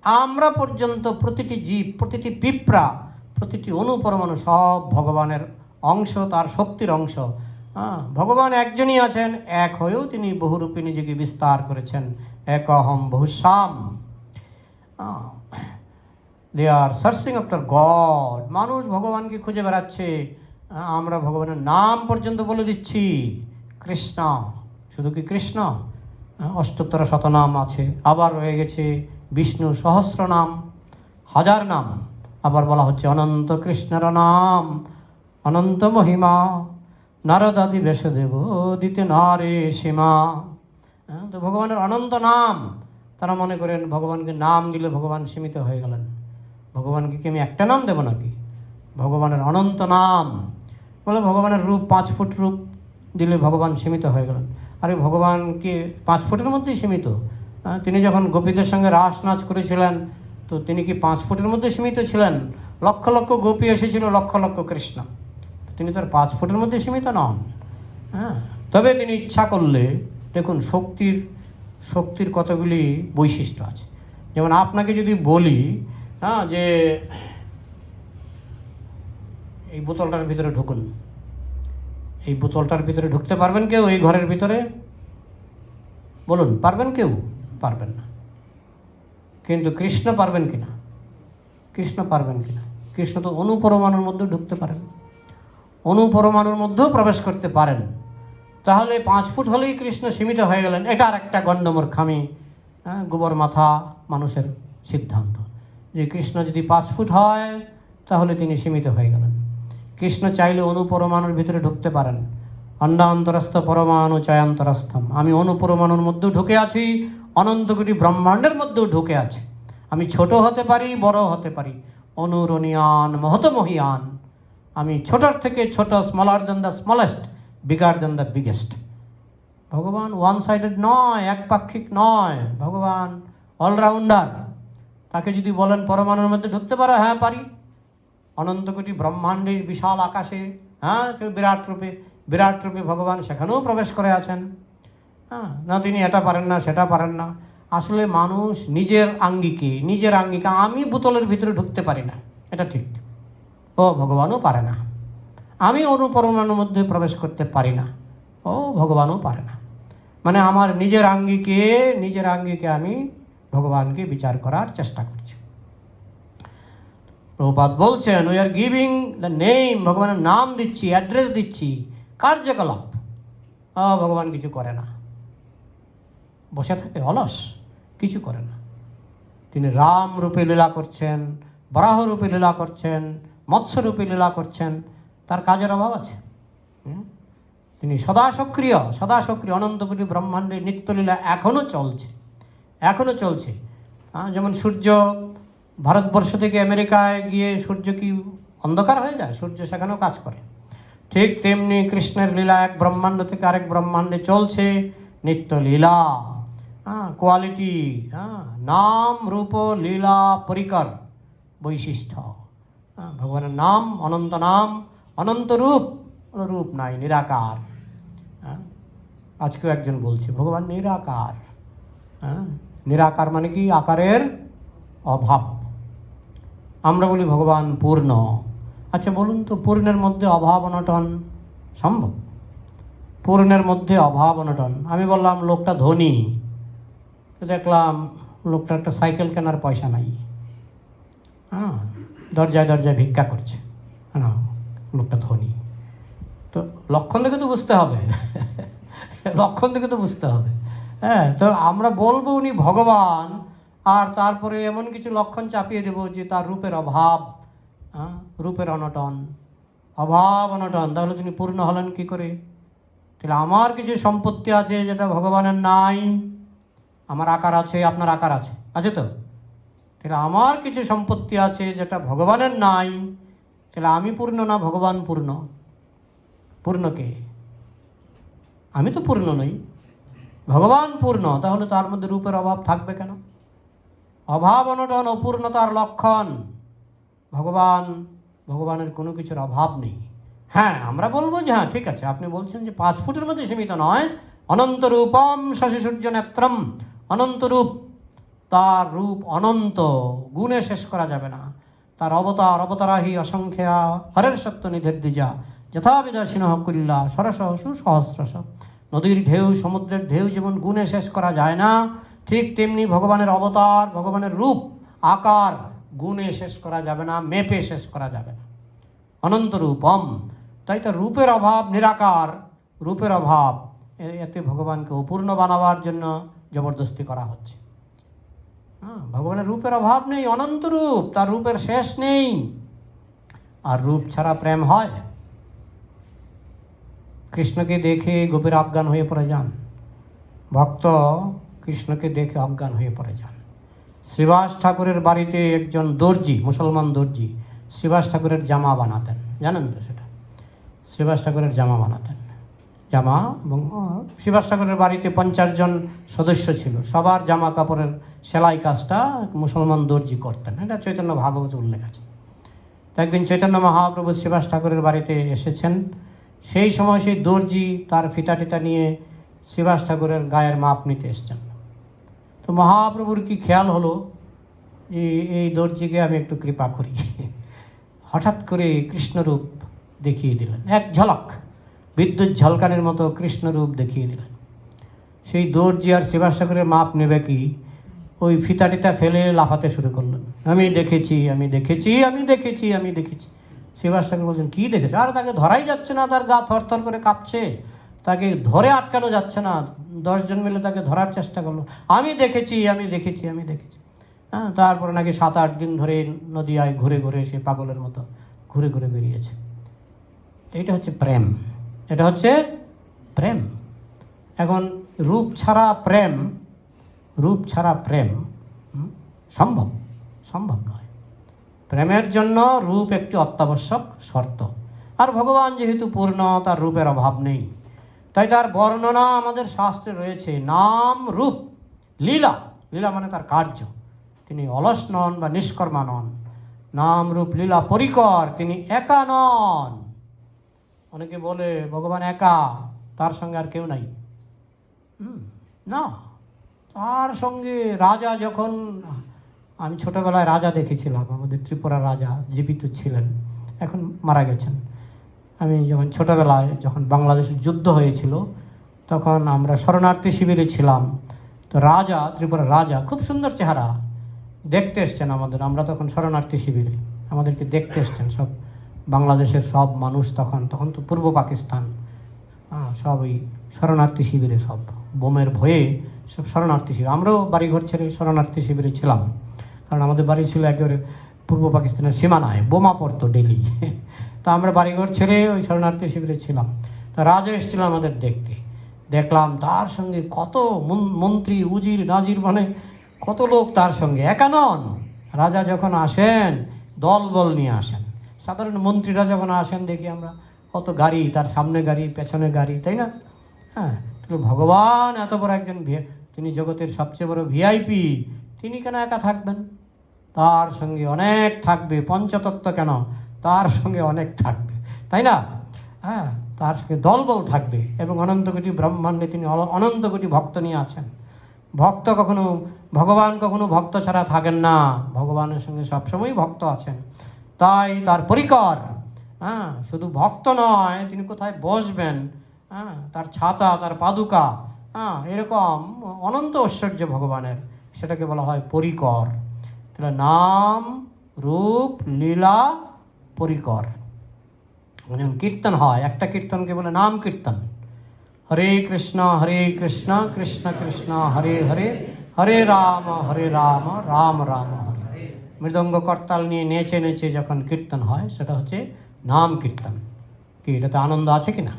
Speaker 2: আমরা পর্যন্ত প্রতিটি জীব, প্রতিটি পিঁপড়া, প্রতিটি অনুপরমাণু সব ভগবানের অংশ, তার শক্তির অংশ। ভগবান একজনই আছেন, এক হয়েও তিনি বহুরূপে নিজেকে বিস্তার করেছেন। একহম বহুশ্যাম। দে আর সার্চিং আফটার গড। মানুষ ভগবানকে খুঁজে বেড়াচ্ছে, আমরা ভগবানের নাম পর্যন্ত বলে দিচ্ছি, কৃষ্ণ। শুধু কি কৃষ্ণ, 78 শতনাম আছে, আবার রয়ে গেছে বিষ্ণু সহস্র নাম, 1000 নাম। আবার বলা হচ্ছে অনন্ত কৃষ্ণের নাম, অনন্ত মহিমা, নারদাদি বেশদেব দিতে নারে সীমা। তো ভগবানের অনন্ত নাম। তারা মনে করেন ভগবানকে নাম দিলে ভগবান সীমিত হয়ে গেলেন। ভগবানকে কি আমি একটা নাম দেব নাকি? ভগবানের অনন্ত নাম। বলে ভগবানের রূপ 5 ফুট রূপ দিলে ভগবান সীমিত হয়ে গেলেন। আরে ভগবানকে 5 ফুটের মধ্যেই সীমিত? তিনি যখন গোপীদের সঙ্গে রাস নাচ করেছিলেন, তো তিনি কি 5 ফুটের মধ্যে সীমিত ছিলেন? লক্ষ লক্ষ গোপী এসেছিল, লক্ষ লক্ষ কৃষ্ণ, তিনি তার 5 ফুটের মধ্যে সীমিত নন। হ্যাঁ, তবে তিনি ইচ্ছা করলে, দেখুন শক্তির কতগুলি বৈশিষ্ট্য আছে। যেমন আপনাকে যদি বলি যে এই বোতলটার ভিতরে ঢুকুন, এই বোতলটার ভিতরে ঢুকতে পারবেন কেউ? এই ঘরের ভিতরে বলুন, পারবেন? কেউ পারবেন না। কিন্তু কৃষ্ণ পারবেন কিনা? কৃষ্ণ পারবেন কিনা? কৃষ্ণ তো অনুপরমাণুর মধ্যে ঢুকতে পারেন, অনুপরমাণুর মধ্যেও প্রবেশ করতে পারেন। তাহলে 5 ফুট হলেই কৃষ্ণ সীমিত হয়ে গেলেন, এটা আর একটা গণ্ডমূর্খামি, গোবর মাথা মানুষের সিদ্ধান্ত যে কৃষ্ণ যদি 5 ফুট হয় তাহলে তিনি সীমিত হয়ে গেলেন। কৃষ্ণ চাইলে অনুপরমাণুর ভিতরে ঢুকতে পারেন। অন্ডান্তরস্থ পরমাণু চয়ান্তরস্থম। আমি অনুপরমাণুর মধ্যেও ঢুকে আছি, অনন্ত কোটি ব্রহ্মাণ্ডের মধ্যেও ঢুকে আছি। আমি ছোট হতে পারি, বড় হতে পারি। অনুরণীয়ান মহত মহিয়ান। আমি ছোটর থেকে ছোট, smaller then the smallest, bigger then the biggest. ভগবান ওয়ান সাইডেড নয়, একপাক্ষিক নয়। ভগবান অলরাউন্ডার। তাকে যদি বলেন পরমাণুর মধ্যে ঢুকতে পারো, হ্যাঁ পারি। অনন্ত কোটি ব্রহ্মাণ্ডের বিশাল আকাশে, সে বিরাট রূপে ভগবান সেখানেও প্রবেশ করে আছেন। না তিনি এটা পারেন না, সেটা পারেন না। আসলে মানুষ নিজের আঙ্গিকে আমি বোতলের ভিতরে ঢুকতে পারি না, এটা ঠিক। ও ভগবানও পারে না। আমি অনুপরমাণুর মধ্যে প্রবেশ করতে পারি না, ও ভগবানও পারে না। মানে আমার নিজের আঙ্গিকে আমি ভগবানকে বিচার করার চেষ্টা করছি। প্রভুপাদ বলছেন, we are giving the name, ভগবানের নাম দিচ্ছি, অ্যাড্রেস দিচ্ছি, কার্যকলাপ। ভগবান কিছু করে না, বসে থাকে অলস, কিছু করে না। তিনি রাম রূপে লীলা করছেন, বরাহ রূপে লীলা করছেন, মৎস্য রূপে লীলা করছেন। তার কাজের অভাব আছে? তিনি সদা সক্রিয়। অনন্ত কোটি ব্রহ্মাণ্ডের নিত্যলীলা এখনও চলছে। যেমন সূর্য ভারতবর্ষ থেকে আমেরিকায় গিয়ে সূর্য কি অন্ধকার হয়ে যায়? সূর্য সেখানেও কাজ করে। ঠিক তেমনি কৃষ্ণের লীলা এক ব্রহ্মাণ্ড থেকে আরেক ব্রহ্মাণ্ডে চলছে, নিত্য লীলা। কোয়ালিটি, নাম রূপ লীলা পরিকর বৈশিষ্ট্য। ভগবানের নাম অনন্ত রূপ, রূপ নাই, নিরাকার। আজকেও একজন বলছে ভগবান নিরাকার। নিরাকার মানে কি? আকারের অভাব। আমরা বলি ভগবান পূর্ণ। আচ্ছা বলুন তো, পূর্ণের মধ্যে অভাব অনটন সম্ভব? পূর্ণের মধ্যে অভাব অনটন। আমি বললাম লোকটা ধনী, দেখলাম লোকটা একটা সাইকেল কেনার পয়সা নাই, দরজায় ভিক্ষা করছে, লোকটা ধনী। তো লক্ষণ দেখে তো বুঝতে হবে। তো আমরা বলবো উনি ভগবান, আর তারপরে এমন কিছু লক্ষণ চাপিয়ে দেব যে তার রূপের অভাব, রূপের অনটন, অভাব অনটন, তাহলে তিনি পূর্ণ হলেন কি করে? তাহলে আমার কিছু সম্পত্তি আছে যেটা ভগবানের নাই, আমার আকার আছে, আপনার আকার আছে, আছে তো? তাহলে আমার কিছু সম্পত্তি আছে যেটা ভগবানের নাই, তাহলে আমি পূর্ণ না ভগবান পূর্ণ? পূর্ণ কে? আমি তো পূর্ণ নই, ভগবান পূর্ণ। তাহলে তার মধ্যে রূপের অভাব থাকবে কেন? অভাব অনটন অপূর্ণতার লক্ষণ। ভগবানের কোনো কিছুর অভাব নেই। হ্যাঁ, আমরা বলবো যে হ্যাঁ ঠিক আছে, আপনি বলছেন যে 5 ফুটের মধ্যে সীমিত নয়, অনন্ত রূপম শশী সূর্য নেত্রম, অনন্ত রূপ, তার রূপ অনন্ত, গুণে শেষ করা যাবে না। তার অবতারাহি অসংখ্যা হরের সত্য নিধের দ্বিজা যথাবিদর্শিন কুল্লা সরসহসু সহস্রশ। নদীর ঢেউ, সমুদ্রের ঢেউ যেমন গুণে শেষ করা যায় না, ঠিক তেমনি ভগবানের অবতার, ভগবানের রূপ, আকার গুণে শেষ করা যাবে না, মেপে শেষ করা যাবে না। অনন্ত রূপম, তাই তার রূপের অভাব, নিরাকার রূপের অভাব, এতে ভগবানকে অপূর্ণ বানাবার জন্য জবরদস্তি করা হচ্ছে। ভগবানের রূপের অভাব নেই, অনন্ত রূপ, তার রূপের শেষ নেই। আর রূপ ছাড়া প্রেম হয়? কৃষ্ণকে দেখে গোপীর অজ্ঞান হয়ে পড়ে যান, ভক্ত কৃষ্ণকে দেখে অজ্ঞান হয়ে পড়ে যান। শ্রীবাস ঠাকুরের বাড়িতে একজন দর্জি, মুসলমান দর্জি, শ্রীবাস ঠাকুরের জামা বানাতেন, জানেন তো সেটা? শ্রীবাস ঠাকুরের জামা বানাতেন, জামা। এবং শ্রীবাস ঠাকুরের বাড়িতে 50 জন সদস্য ছিল, সবার জামা কাপড়ের সেলাই কাজটা মুসলমান দর্জি করতেন। এটা চৈতন্য ভাগবত উল্লেখ আছে। তো একদিন চৈতন্য মহাপ্রভু শ্রীবাস ঠাকুরের বাড়িতে এসেছেন, সেই সময় সেই দর্জি তার ফিতা টিতা নিয়ে শ্রীবাস ঠাকুরের গায়ের মাপ নিতে এসছেন। তো মহাপ্রভুর কি খেয়াল হলো যে এই দর্জিকে আমি একটু কৃপা করি, হঠাৎ করে কৃষ্ণরূপ দেখিয়ে দিলেন, এক ঝলক, বিদ্যুৎ ঝলকানের মতো কৃষ্ণরূপ দেখিয়ে দিলেন। সেই দর্জি আর শ্রীবাস ঠাকুরের মাপ নেবে কি, ওই ফিতাটিতা ফেলে লাফাতে শুরু করলেন, আমি দেখেছি, আমি দেখেছি, আমি দেখেছি, আমি দেখেছি। শ্রীবাস ঠাকুর বলছেন কী দেখেছে? আর তাকে ধরাই যাচ্ছে না, তার গা থরথর করে কাঁপছে, তাকে ধরে আটকানো যাচ্ছে না। 10 জন মিলে তাকে ধরার চেষ্টা করলো, আমি দেখেছি, আমি দেখেছি, আমি দেখেছি। তারপরে নাকি 7-8 দিন ধরে নদিয়ায় ঘুরে ঘুরে সে পাগলের মতো ঘুরে ঘুরে বেরিয়েছে। এইটা হচ্ছে প্রেম, এটা হচ্ছে প্রেম। এখন রূপ ছাড়া প্রেম, রূপ ছাড়া প্রেম সম্ভব নয়। প্রেমের জন্য রূপ একটি অত্যাবশ্যক শর্ত। আর ভগবান যেহেতু পূর্ণ, তার রূপের অভাব নেই, তাই তার বর্ণনা আমাদের শাস্ত্রে রয়েছে। নাম রূপ লীলা, লীলা মানে তার কার্য, তিনি অলস নন বা নিষ্কর্মা নন। নাম রূপ লীলা পরিকর, তিনি একা নন। অনেকে বলে ভগবান একা, তার সঙ্গে আর কেউ নাই। না, তার সঙ্গে রাজা, যখন আমি ছোটবেলায় রাজা দেখেছিলাম, আমাদের ত্রিপুরার রাজা জীবিত ছিলেন, এখন মারা গেছেন। আমি যখন ছোটবেলায়, যখন বাংলাদেশের যুদ্ধ হয়েছিল, তখন আমরা শরণার্থী শিবিরে ছিলাম। তো রাজা, ত্রিপুরার রাজা, খুব সুন্দর চেহারা, দেখতে এসছেন আমাদের। আমরা তখন শরণার্থী শিবিরে, আমাদেরকে দেখতে এসছেন সব বাংলাদেশের সব মানুষ। তখন তো পূর্ব পাকিস্তান, সব ওই শরণার্থী শিবিরে, সব বোমের ভয়ে সব শরণার্থী শিবির। আমরাও বাড়িঘর ছেড়ে শরণার্থী শিবিরে ছিলাম, কারণ আমাদের বাড়ি ছিল একেবারে পূর্ব পাকিস্তানের সীমানায়, বোমা পড়তো ডেলি। তা আমরা বাড়িঘর ছেড়ে ওই শরণার্থী শিবিরে ছিলাম। তা রাজা এসেছিল আমাদের দেখতে, দেখলাম তার সঙ্গে কত মন্ত্রী, উজির, নাজির, মানে কত লোক তার সঙ্গে, একা নন। রাজা যখন আসেন দলবল নিয়ে আসেন। সাধারণ মন্ত্রীরা যখন আসেন দেখি আমরা কত গাড়ি, তার সামনে গাড়ি, পেছনে গাড়ি, তাই না? হ্যাঁ, তাহলে ভগবান এত বড় একজন, তিনি জগতের সবচেয়ে বড় ভিআইপি, তিনি কেন একা থাকবেন? তার সঙ্গে অনেক থাকবে, পঞ্চতত্ত্ব কেন, তার সঙ্গে অনেক থাকবে, তাই না? হ্যাঁ, তার সঙ্গে দলবল থাকবে। এবং অনন্ত কোটি ব্রহ্মাণ্ডে তিনি অনন্ত কোটি ভক্ত নিয়ে আছেন। ভগবান কখনো ভক্ত ছাড়া থাকেন না, ভগবানের সঙ্গে সবসময় ভক্ত আছেন। তাই তার পরিকর, শুধু ভক্ত নয়, তিনি কোথায় বসবেন, তার ছাতা, তার পাদুকা, এরকম অনন্ত ঐশ্বর্য ভগবানের, সেটাকে বলা হয় পরিকর। তাহলে নাম রূপ লীলা পরিকর। যেমন কীর্তন হয়, একটা কীর্তনকে বলে নাম কীর্তন। হরে কৃষ্ণ কৃষ্ণ কৃষ্ণ কৃষ্ণ হরে হরে, হরে রাম রাম রাম হরে। মৃদঙ্গ করতাল নিয়ে নেচে নেচে যখন কীর্তন হয় সেটা হচ্ছে নাম কীর্তন। কি এটাতে আনন্দ আছে কি না?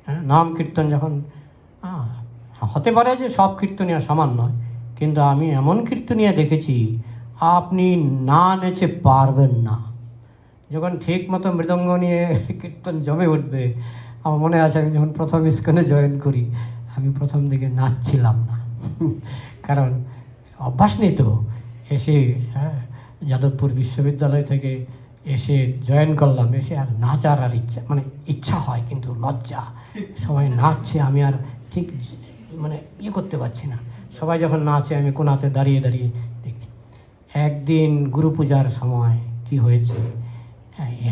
Speaker 2: হ্যাঁ, নাম কীর্তন যখন হতে পারে যে সব কীর্তনীয় সমান নয়, কিন্তু আমি এমন কীর্তনীয় দেখেছি আপনি না নেচে পারবেন না। যখন ঠিক মতো মৃদঙ্গ নিয়ে কীর্তন জমে উঠবে, আমার মনে আছে আমি যখন প্রথম ইস্কনে জয়েন করি, আমি প্রথম দিকে নাচছিলাম না, কারণ অভ্যাস নেই তো। এসে যাদবপুর বিশ্ববিদ্যালয় থেকে এসে জয়েন করলাম, এসে আর নাচার আর ইচ্ছা হয় কিন্তু লজ্জা, সবাই নাচছে আমি আর ঠিক করতে পারছি না। সবাই যখন নাচে আমি কোনাতে দাঁড়িয়ে দাঁড়িয়ে দেখছি। একদিন গুরু পূজার সময় কি হয়েছে,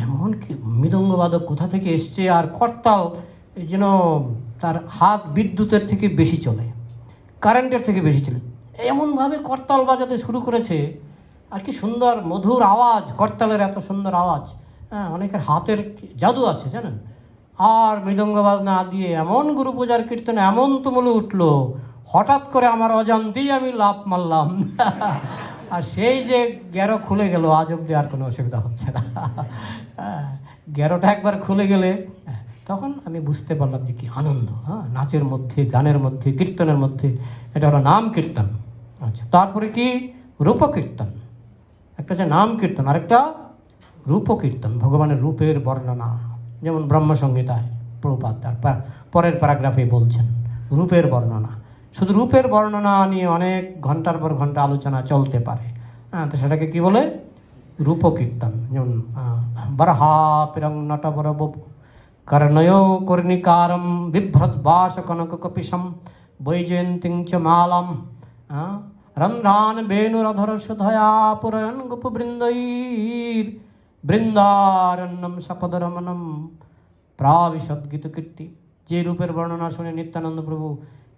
Speaker 2: এমন কি মৃদঙ্গবাদক কোথা থেকে এসছে, আর করতাল যেন তার হাত বিদ্যুতের থেকে বেশি চলে, কারেন্টের থেকে বেশি চলে, এমনভাবে করতাল বাজাতে শুরু করেছে। আর কি সুন্দর মধুর আওয়াজ, করতালের এত সুন্দর আওয়াজ। অনেকের হাতের জাদু আছে জানেন। আর মৃদঙ্গবাজ না দিয়ে এমন গুরু পূজার কীর্তনে এমন তুমুলে উঠলো, হঠাৎ করে আমার অজান্তেই আমি লাফ মারলাম। আর সেই যে গেরো খুলে গেল, আজ অব্দি আর কোনো অসুবিধা হচ্ছে না। গেরোটা একবার খুলে গেলে তখন আমি বুঝতে পারলাম যে কি আনন্দ। নাচের মধ্যে, গানের মধ্যে, কীর্তনের মধ্যে, এটা হলো নাম কীর্তন। আচ্ছা, তারপরে কি রূপকীর্তন। একটা হচ্ছে নাম কীর্তন, আরেকটা রূপকীর্তন, ভগবানের রূপের বর্ণনা। যেমন ব্রহ্মসংহিতায় প্রভুপাদ তার পরের প্যারাগ্রাফে বলছেন রূপের বর্ণনা। শুধু রূপের বর্ণনা নিয়ে অনেক ঘন্টার পর ঘন্টা আলোচনা চলতে পারে। তো সেটাকে কি বলে? রূপকীর্তন। যেমন বরহা পিরং নটবর কর্ণয় কর্ণিকারম বিভ্রত বাস কনক কপিশম বৈজয়ন্তিং চ মালম রন্ধ্রান বেণুরধর সুধয়া পুরয়ন গোপবৃন্দৈর বৃন্দারণ্যম সপদরমনম প্রাবিশদ্গীত কীর্তি। যে রূপের বর্ণনা শুনে নিত্যানন্দ প্রভু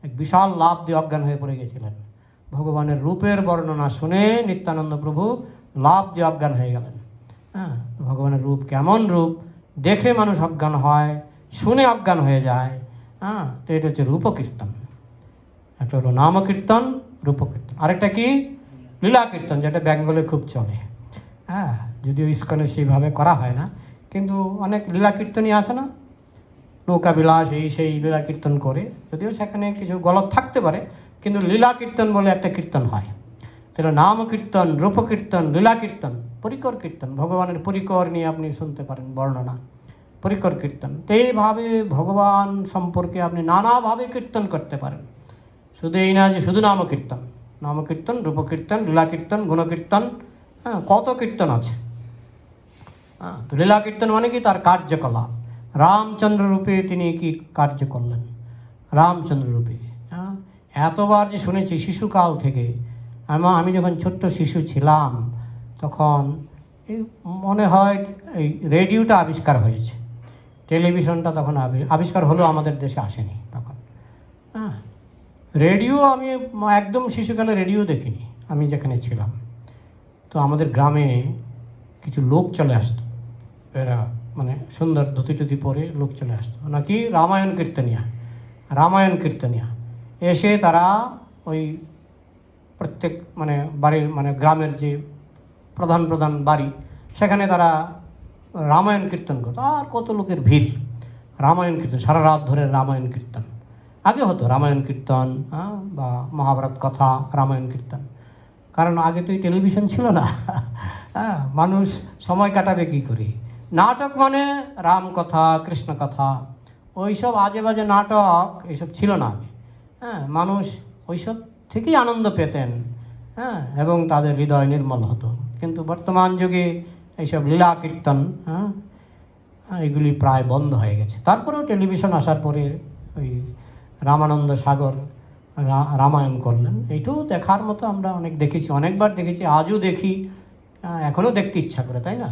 Speaker 2: এক বিশাল লাভ দিয়ে অজ্ঞান হয়ে পড়ে গেছিলেন। ভগবানের রূপের বর্ণনা শুনে নিত্যানন্দ প্রভু লাভ দিয়ে অজ্ঞান হয়ে গেলেন। ভগবানের রূপ কেমন রূপ দেখে মানুষ অজ্ঞান হয়, শুনে অজ্ঞান হয়ে যায়। তো এটা হচ্ছে রূপকীর্তন। একটা হলো নামকীর্তন, রূপকীর্তন। আরেকটা কি? লীলা কীর্তন, যেটা বেঙ্গলে খুব চলে। যদিও ইস্কনে সেইভাবে করা হয় না, কিন্তু অনেক লীলা কীর্তনই আছে না, নৌকা বিলাস সেই লীলা কীর্তন করে। যদিও সেখানে কিছু গলত থাকতে পারে, কিন্তু লীলা কীর্তন বলে একটা কীর্তন হয়। সেটা নাম কীর্তন, রূপকীর্তন, লীলা কীর্তন, পরিকর কীর্তন। ভগবানের পরিকর নিয়ে আপনি শুনতে পারেন বর্ণনা, পরিকর কীর্তন। তো এইভাবে ভগবান সম্পর্কে আপনি নানাভাবে কীর্তন করতে পারেন। শুধু এই না যে শুধু নামকীর্তন, নামকীর্তন, রূপকীর্তন, লীলা কীর্তন, গুণকীর্তন, কত কীর্তন আছে। তো লীলা কীর্তন মানে কি? তার কার্যকলাপ। রামচন্দ্র রূপে তিনি কি কার্য করলেন, রামচন্দ্র রূপে। এতবার যে শুনেছি শিশুকাল থেকে। আমি যখন ছোট্ট শিশু ছিলাম তখন এই মনে হয় এই রেডিওটা আবিষ্কার হয়েছে, টেলিভিশনটা তখন আবিষ্কার হলো, আমাদের দেশে আসেনি তখন। রেডিও আমি একদম শিশুকালে রেডিও দেখিনি আমি যেখানে ছিলাম। তো আমাদের গ্রামে কিছু লোক চলে আসতো, এরা সুন্দর ধুতি টুতি পরে লোক চলে আসতো, নাকি রামায়ণ কীর্তনিয়া এসে তারা ওই প্রত্যেক বাড়ির গ্রামের যে প্রধান বাড়ি, সেখানে তারা রামায়ণ কীর্তন করতো। আর কত লোকের ভিড়, রামায়ণ কীর্তন সারা রাত ধরে রামায়ণ কীর্তন। আগে হতো রামায়ণ কীর্তন বা মহাভারত কথা, রামায়ণ কীর্তন। কারণ আগে তো এই টেলিভিশন ছিল না। মানুষ সময় কাটাবে কী করে? নাটক রাম কথা, কৃষ্ণ কথা, ওইসব আজে বাজে নাটক এইসব ছিল না আগে। মানুষ ওইসব থেকেই আনন্দ পেতেন, এবং তাদের হৃদয় নির্মল হতো। কিন্তু বর্তমান যুগে এইসব লীলা কীর্তন এগুলি প্রায় বন্ধ হয়ে গেছে। তারপরেও টেলিভিশন আসার পরে ওই রামানন্দ সাগর রামায়ণ করলেন, এইটাও দেখার মতো। আমরা অনেকবার দেখেছি, আজও দেখি, এখনও দেখতে ইচ্ছা করে, তাই না?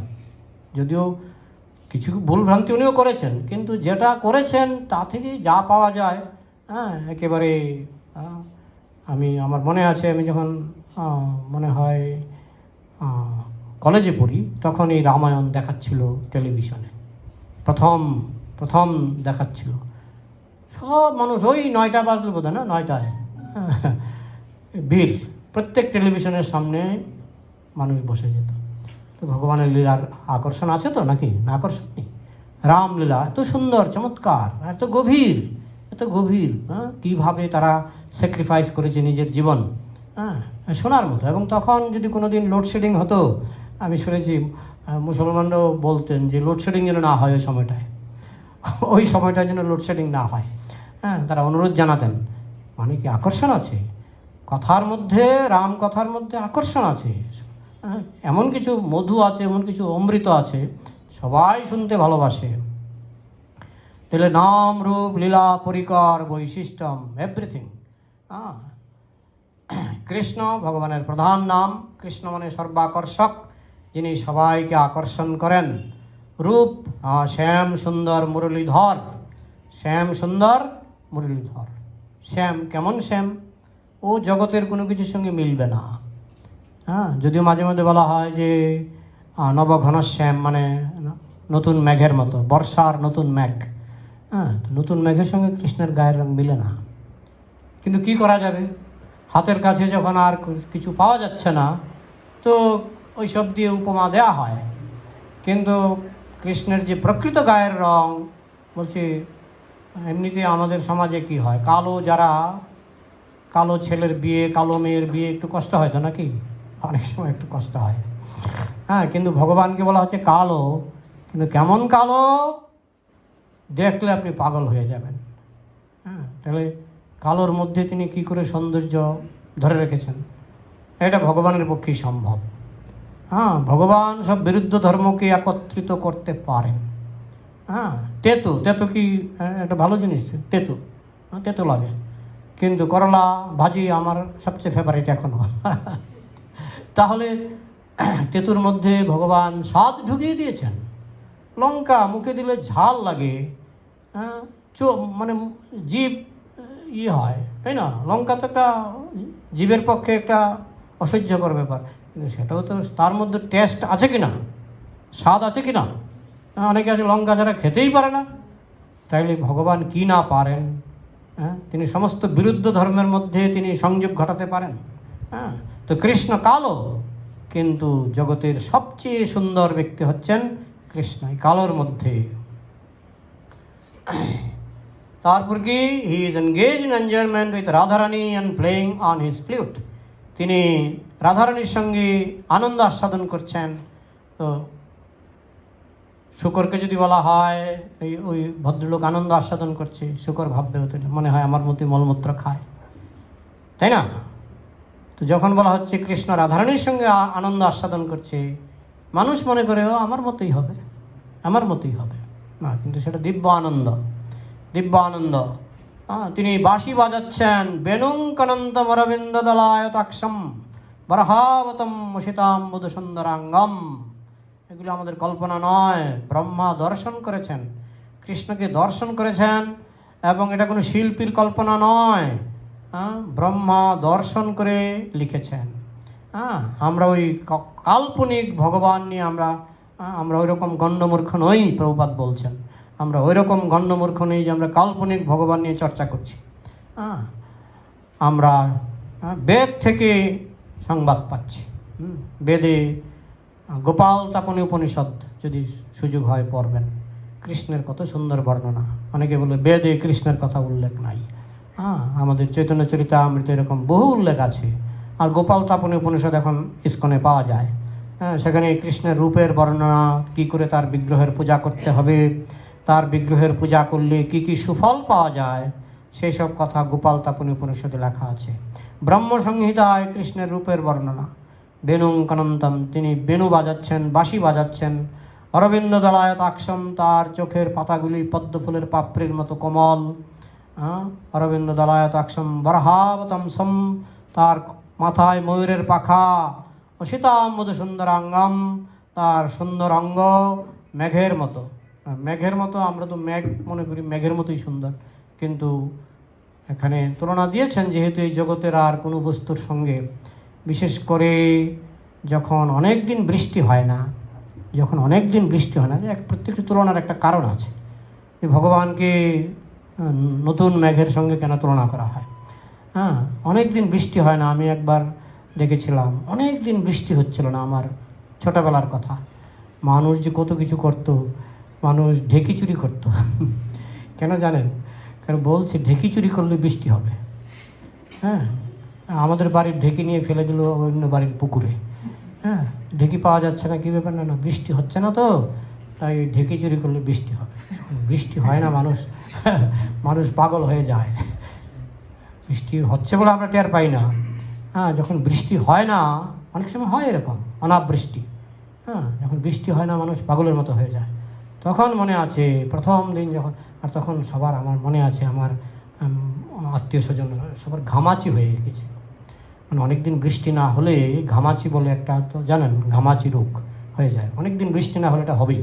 Speaker 2: যদিও কিছু ভুলভ্রান্তি উনিও করেছেন, কিন্তু যেটা করেছেন তা থেকে যা পাওয়া যায় একেবারে। আমার মনে আছে, আমি যখন মনে হয় কলেজে পড়ি, তখন এই রামায়ণ দেখাচ্ছিল টেলিভিশনে, প্রথম দেখাচ্ছিল। সব মানুষ ওই 9টা বাজলো বোধ হয় না, 9টায় বীর, প্রত্যেক টেলিভিশনের সামনে মানুষ বসে যেত। তো ভগবানের লীলার আকর্ষণ আছে তো নাকি, না আকর্ষণ নেই? রামলীলা এত সুন্দর, চমৎকার, এত গভীর, এত গভীর। কীভাবে তারা স্যাক্রিফাইস করেছে নিজের জীবন, শোনার মতো। এবং তখন যদি কোনো দিন লোডশেডিং হতো, আমি শুনেছি মুসলমানরাও বলতেন যে লোডশেডিং যেন না হয় ওই সময়টায় যেন লোডশেডিং না হয়। তারা অনুরোধ জানাতেন। মানে কি আকর্ষণ আছে কথার মধ্যে, রাম কথার মধ্যে আকর্ষণ আছে, এমন কিছু মধু আছে, এমন কিছু অমৃত আছে, সবাই শুনতে ভালোবাসে। তাহলে নাম রূপ লীলা পরিকর বৈশিষ্ট্যম এভরিথিং। কৃষ্ণ ভগবানের প্রধান নাম। কৃষ্ণ মানে সর্বাকর্ষক, যিনি সবাইকে আকর্ষণ করেন। রূপ শ্যাম সুন্দর মুরলীধর, শ্যাম সুন্দর মুরলীধর। শ্যাম কেমন শ্যাম? ও জগতের কোনো কিছুর সঙ্গে মিলবে না। যদিও মাঝে মধ্যে বলা হয় যে নবঘনশ্যাম, মানে নতুন মেঘের মতো, বর্ষার নতুন মেঘ। নতুন মেঘের সঙ্গে কৃষ্ণের গায়ের রং মিলে না। কিন্তু কি করা যাবে, হাতের কাছে যখন আর কিছু পাওয়া যাচ্ছে না, তো ওই সব দিয়ে উপমা দেওয়া হয়। কিন্তু কৃষ্ণের যে প্রকৃত গায়ের রং, বলছি এমনিতে আমাদের সমাজে কি হয়, কালো ছেলের বিয়ে, কালো মেয়ের বিয়ে একটু কষ্ট হয় তো নাকি, অনেক সময় একটু কষ্ট হয়। কিন্তু ভগবানকে বলা হচ্ছে কালো, কিন্তু কেমন কালো, দেখলে আপনি পাগল হয়ে যাবেন। তাহলে কালোর মধ্যে তিনি কি করে সৌন্দর্য ধরে রেখেছেন, এটা ভগবানের পক্ষেই সম্ভব। ভগবান সব বিরুদ্ধ ধর্মকে একত্রিত করতে পারেন। তেতো কি একটা ভালো জিনিস, তেতো লাগে, কিন্তু করলা ভাজি আমার সবচেয়ে ফেভারিট এখনো। তাহলে তেতুর মধ্যে ভগবান স্বাদ ঢুকিয়ে দিয়েছেন। লঙ্কা মুখে দিলে ঝাল লাগে, মানে জীব হয়, তাই না? লঙ্কা তো একটা জীবের পক্ষে একটা অসহ্যকর ব্যাপার, কিন্তু সেটাও তো তার মধ্যে টেস্ট আছে কিনা, স্বাদ আছে কিনা। অনেকে আছে লঙ্কা ছাড়া খেতেই পারে না। তাইলে ভগবান কি না পারেন? তিনি সমস্ত বিরুদ্ধ ধর্মের মধ্যে তিনি সংযোগ ঘটাতে পারেন। তো কৃষ্ণ কালো, কিন্তু জগতের সবচেয়ে সুন্দর ব্যক্তি হচ্ছেন কৃষ্ণ, কালোর মধ্যে। তারপর কি, he is engaged in enjoyment with Radharani and playing on his flute. তিনি রাধারানীর সঙ্গে আনন্দ আস্বাদন করছেন। তো শুকরকে যদি বলা হয় ওই ভদ্রলোক আনন্দ আস্বাদন করছে, শুকর ভাববে হতে মনে হয় আমার মতো মলমূত্র খায়, তাই না? তো যখন বলা হচ্ছে কৃষ্ণ রাধারানীর সঙ্গে আনন্দ আস্বাদন করছে, মানুষ মনে করে আমার মতোই হবে না, কিন্তু সেটা দিব্য আনন্দ। তিনি বাঁশি বাজাচ্ছেন, বেনুং কনন্তম অরবিন্দ দলায়তাক্ষম বরহাবতম মুষিতাম মধু সুন্দরাঙ্গম। এগুলো আমাদের কল্পনা নয়, ব্রহ্মা দর্শন করেছেন, কৃষ্ণকে দর্শন করেছেন, এবং এটা কোনো শিল্পীর কল্পনা নয়, ব্রহ্মা দর্শন করে লিখেছেন। আমরা ওই কাল্পনিক ভগবান নিয়ে আমরা ওই রকম গণ্ডমূর্খ নই, প্রভুপাদ বলছেন। আমরা ওই রকম গণ্ডমূর্খ নই যে আমরা কাল্পনিক ভগবান নিয়ে চর্চা করছি। আমরা বেদ থেকে সংবাদ পাচ্ছি। বেদে গোপাল তাপনী উপনিষদ যদি সুযোগ হয় পড়বেন, কৃষ্ণের কত সুন্দর বর্ণনা। অনেকে বলে বেদে কৃষ্ণের কথা উল্লেখ নাই। আমাদের চৈতন্য চরিতামৃত এরকম বহু উল্লেখ আছে। আর গোপাল তাপনী উপনিষদ এখন ইস্কনে পাওয়া যায়। সেখানে কৃষ্ণের রূপের বর্ণনা, কি করে তার বিগ্রহের পূজা করতে হবে, তার বিগ্রহের পূজা করলে কি কি সুফল পাওয়া যায়, সেই সব কথা গোপাল তাপনী উপনিষদে লেখা আছে। ব্রহ্মসংহিতায় কৃষ্ণের রূপের বর্ণনা। বেনুং কনন্তম, তিনি বেণু বাজাচ্ছেন, বাঁশি বাজাচ্ছেন। অরবিন্দ দলায়তাক্ষম, তার চোখের পাতাগুলি পদ্মফুলের পাপড়ির মতো কোমল। অরবিন্দ দলায়তাক্ষম বরহাবতমসম, তার মাথায় ময়ূরের পাখা। অসিতাম মধু সুন্দরাঙ্গম, তার সুন্দর অঙ্গ মেঘের মতো। আমরা তো মেঘ মনে করি মেঘের মতোই সুন্দর, কিন্তু এখানে তুলনা দিয়েছেন যেহেতু এই জগতের আর কোনো বস্তুর সঙ্গে, বিশেষ করে যখন অনেক দিন বৃষ্টি হয় না, প্রত্যেকটি তুলনার একটা কারণ আছে। যে ভগবানকে নতুন মেঘের সঙ্গে কেন তুলনা করা হয়? হ্যাঁ, অনেক দিন বৃষ্টি হয় না। আমি একবার দেখেছিলাম অনেক দিন বৃষ্টি হচ্ছিল না। আমার ছোটোবেলার কথা। মানুষ যে কত কিছু করত, মানুষ ঢেকি চুরি করত। কেন জানেন? কারণ বলছে ঢেকি চুরি করলে বৃষ্টি হবে। হ্যাঁ, আমাদের বাড়ির ঢেকি নিয়ে ফেলে দিল অন্য বাড়ির পুকুরে। হ্যাঁ, ঢেকি পাওয়া যাচ্ছে না, কী ব্যাপার? না বৃষ্টি হচ্ছে না তো, তাই ঢেকি চুরি করলে বৃষ্টি হবে। বৃষ্টি হয় না, মানুষ পাগল হয়ে যায়। বৃষ্টি হচ্ছে বলে আমরা টের পাই না। হ্যাঁ, যখন বৃষ্টি হয় না, অনেক সময় হয় এরকম অনাবৃষ্টি। হ্যাঁ, যখন বৃষ্টি হয় না মানুষ পাগলের মতো হয়ে যায়। তখন মনে আছে প্রথম দিন যখন, আর তখন সবার, আমার মনে আছে আমার আত্মীয় স্বজন সবার ঘামাচি হয়ে গেছিল। মানে অনেক দিন বৃষ্টি না হলে ঘামাচি বলে একটা, তো জানেন ঘামাচি রোগ হয়ে যায়, অনেক দিন বৃষ্টি না হলে এটা হবেই।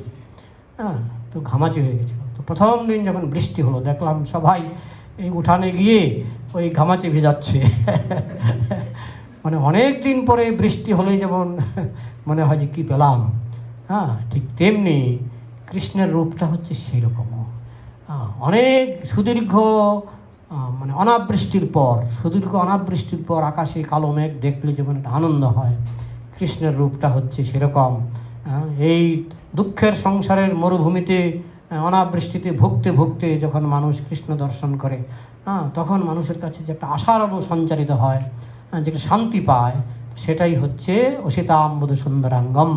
Speaker 2: হ্যাঁ, তো ঘামাচি হয়ে গেছিলো। তো প্রথম দিন যখন বৃষ্টি হলো দেখলাম সবাই এই উঠানে গিয়ে ওই ঘামাচি ভেজাচ্ছে। মানে অনেক দিন পরে বৃষ্টি হলেই যেমন মনে হয় যে কী পেলাম। হ্যাঁ, ঠিক তেমনি কৃষ্ণের রূপটা হচ্ছে সেই রকমও। অনেক সুদীর্ঘ মানে সুদীর্ঘ অনাবৃষ্টির পর আকাশে কালো মেঘ দেখলে যেমন একটা আনন্দ হয়, কৃষ্ণের রূপটা হচ্ছে সেরকম। এই দুঃখের সংসারের মরুভূমিতে অনাবৃষ্টিতে ভুগতে ভুগতে যখন মানুষ কৃষ্ণ দর্শন করে, তখন মানুষের কাছে যে একটা আশার আলো সঞ্চারিত হয়, যেটা শান্তি পায়, সেটাই হচ্ছে অসিতাম্বুধ সুন্দরাঙ্গম।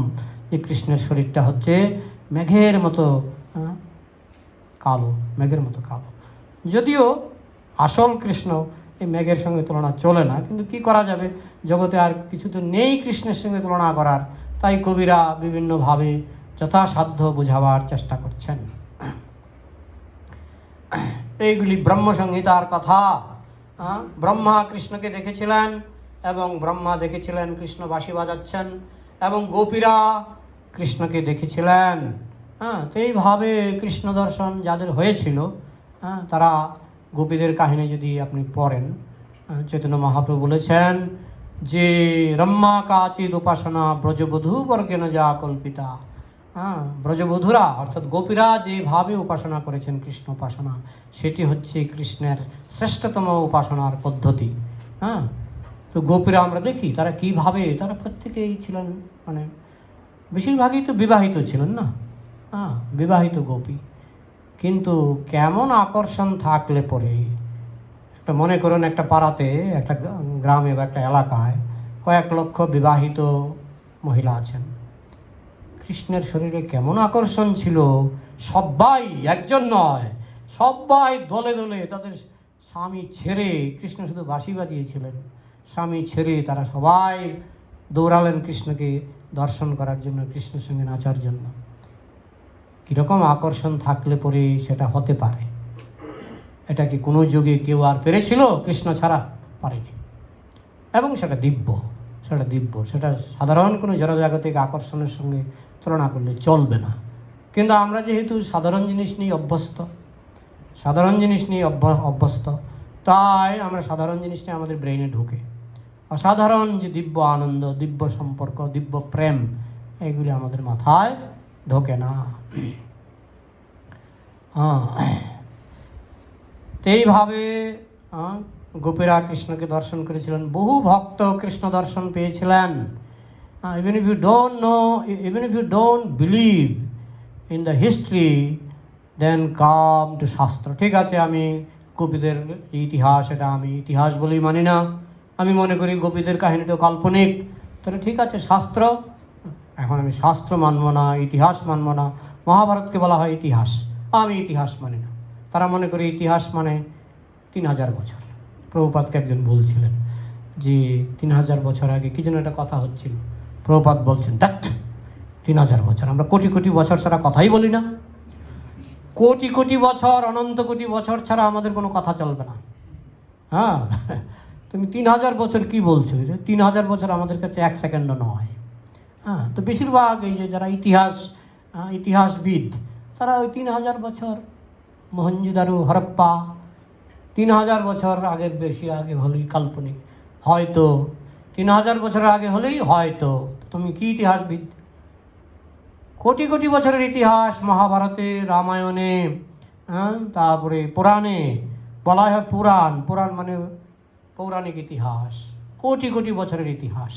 Speaker 2: যে কৃষ্ণের শরীরটা হচ্ছে মেঘের মতো কালো, মেঘের মতো কালো। যদিও আসল কৃষ্ণ এই মেঘের সঙ্গে তুলনা চলে না, কিন্তু কি করা যাবে, জগতে আর কিছু তো নেই কৃষ্ণের সঙ্গে তুলনা করার। তাই কবিরা বিভিন্নভাবে যথাসাধ্য বোঝাবার চেষ্টা করছেন। এইগুলি ব্রহ্মসংহিতার কথা। ব্রহ্মা কৃষ্ণকে দেখেছিলেন এবং ব্রহ্মা দেখেছিলেন কৃষ্ণ বাঁশি বাজাচ্ছেন, এবং গোপীরা কৃষ্ণকে দেখেছিলেন। তো এইভাবে কৃষ্ণ দর্শন যাদের হয়েছিল, তারা গোপীদের কাহিনী যদি আপনি পড়েন, চৈতন্য মহাপ্রভু বলেছেন যে রম্মা কাচিদ উপাসনা ব্রজবধূ বর্গেন যা কল্পিতা। ব্রজবধূরা অর্থাৎ গোপীরা যেভাবে উপাসনা করেছেন কৃষ্ণ উপাসনা, সেটি হচ্ছে কৃষ্ণের শ্রেষ্ঠতম উপাসনার পদ্ধতি। তো গোপীরা আমরা দেখি তারা কীভাবে, তারা প্রত্যেকেই ছিলেন, মানে বেশিরভাগই তো বিবাহিত ছিলেন না, বিবাহিত গোপী। কিন্তু কেমন আকর্ষণ থাকলে পরে, একটা মনে করুন একটা পাড়াতে, একটা গ্রামে বা একটা এলাকায় কয়েক লক্ষ বিবাহিত মহিলা আছেন। কৃষ্ণের শরীরে কেমন আকর্ষণ ছিল, সবাই, একজন নয়, সবাই দলে দলে তাদের স্বামী ছেড়ে, কৃষ্ণ শুধু বাঁশি বাজিয়েছিলেন, স্বামী ছেড়ে তারা সবাই দৌড়ালেন কৃষ্ণকে দর্শন করার জন্য, কৃষ্ণের সঙ্গে নাচার জন্য। কীরকম আকর্ষণ থাকলে পরে সেটা হতে পারে? এটা কি কোনো যুগে কেউ আর পেরেছিল? কৃষ্ণ ছাড়া পারেনি। এবং সেটা দিব্য, সেটা সাধারণ কোনো জড়জাগতিক আকর্ষণের সঙ্গে তুলনা করলে চলবে না। কিন্তু আমরা যেহেতু সাধারণ জিনিস নিয়ে অভ্যস্ত, তাই আমরা সাধারণ জিনিসটা আমাদের ব্রেইনে ঢুকে, অসাধারণ যে দিব্য আনন্দ, দিব্য সম্পর্ক, দিব্য প্রেম, এগুলি আমাদের মাথায় ঢোকে না। এইভাবে গোপীরা কৃষ্ণকে দর্শন করেছিলেন। বহু ভক্ত কৃষ্ণ দর্শন পেয়েছিলেন। Even if you don't believe in the history, then come to শাস্ত্র। ঠিক আছে, আমি গোপীদের ইতিহাস, এটা আমি ইতিহাস বলেই মানি না, আমি মনে করি গোপীদের কাহিনী তো কাল্পনিক। তাহলে ঠিক আছে, শাস্ত্র। এখন আমি শাস্ত্র মানব না, ইতিহাস মানব না। মহাভারতকে বলা হয় ইতিহাস, আমি ইতিহাস মানি না। তারা মনে করে ইতিহাস মানে 3000 বছর। প্রভুপাদকে একজন বলছিলেন যে 3000 বছর আগে কি যেন একটা কথা হচ্ছিল। প্রভুপাদ বলছেন, দ্যাট 3000 বছর, আমরা কোটি কোটি বছর ছাড়া কথাই বলি না। কোটি কোটি বছর, অনন্ত কোটি বছর ছাড়া আমাদের কোনো কথা চলবে না। তুমি 3000 বছর কি বলছো? 3000 বছর আমাদের কাছে 1 সেকেন্ডও নয়। তো বেশিরভাগ এই যে যারা ইতিহাসবিদ, তারা ওই 3000 বছর, মহেঞ্জোদারো, হরপ্পা, 3000 বছর আগের, বেশি আগে হলেই কাল্পনিক, হয়তো 3000 বছরের আগে হলেই হয়তো। তুমি কি ইতিহাসবিদ? কোটি কোটি বছরের ইতিহাস মহাভারতে, রামায়ণে, তারপরে পুরাণে বলা হয় পুরাণ। পুরাণ মানে পৌরাণিক ইতিহাস, কোটি কোটি বছরের ইতিহাস।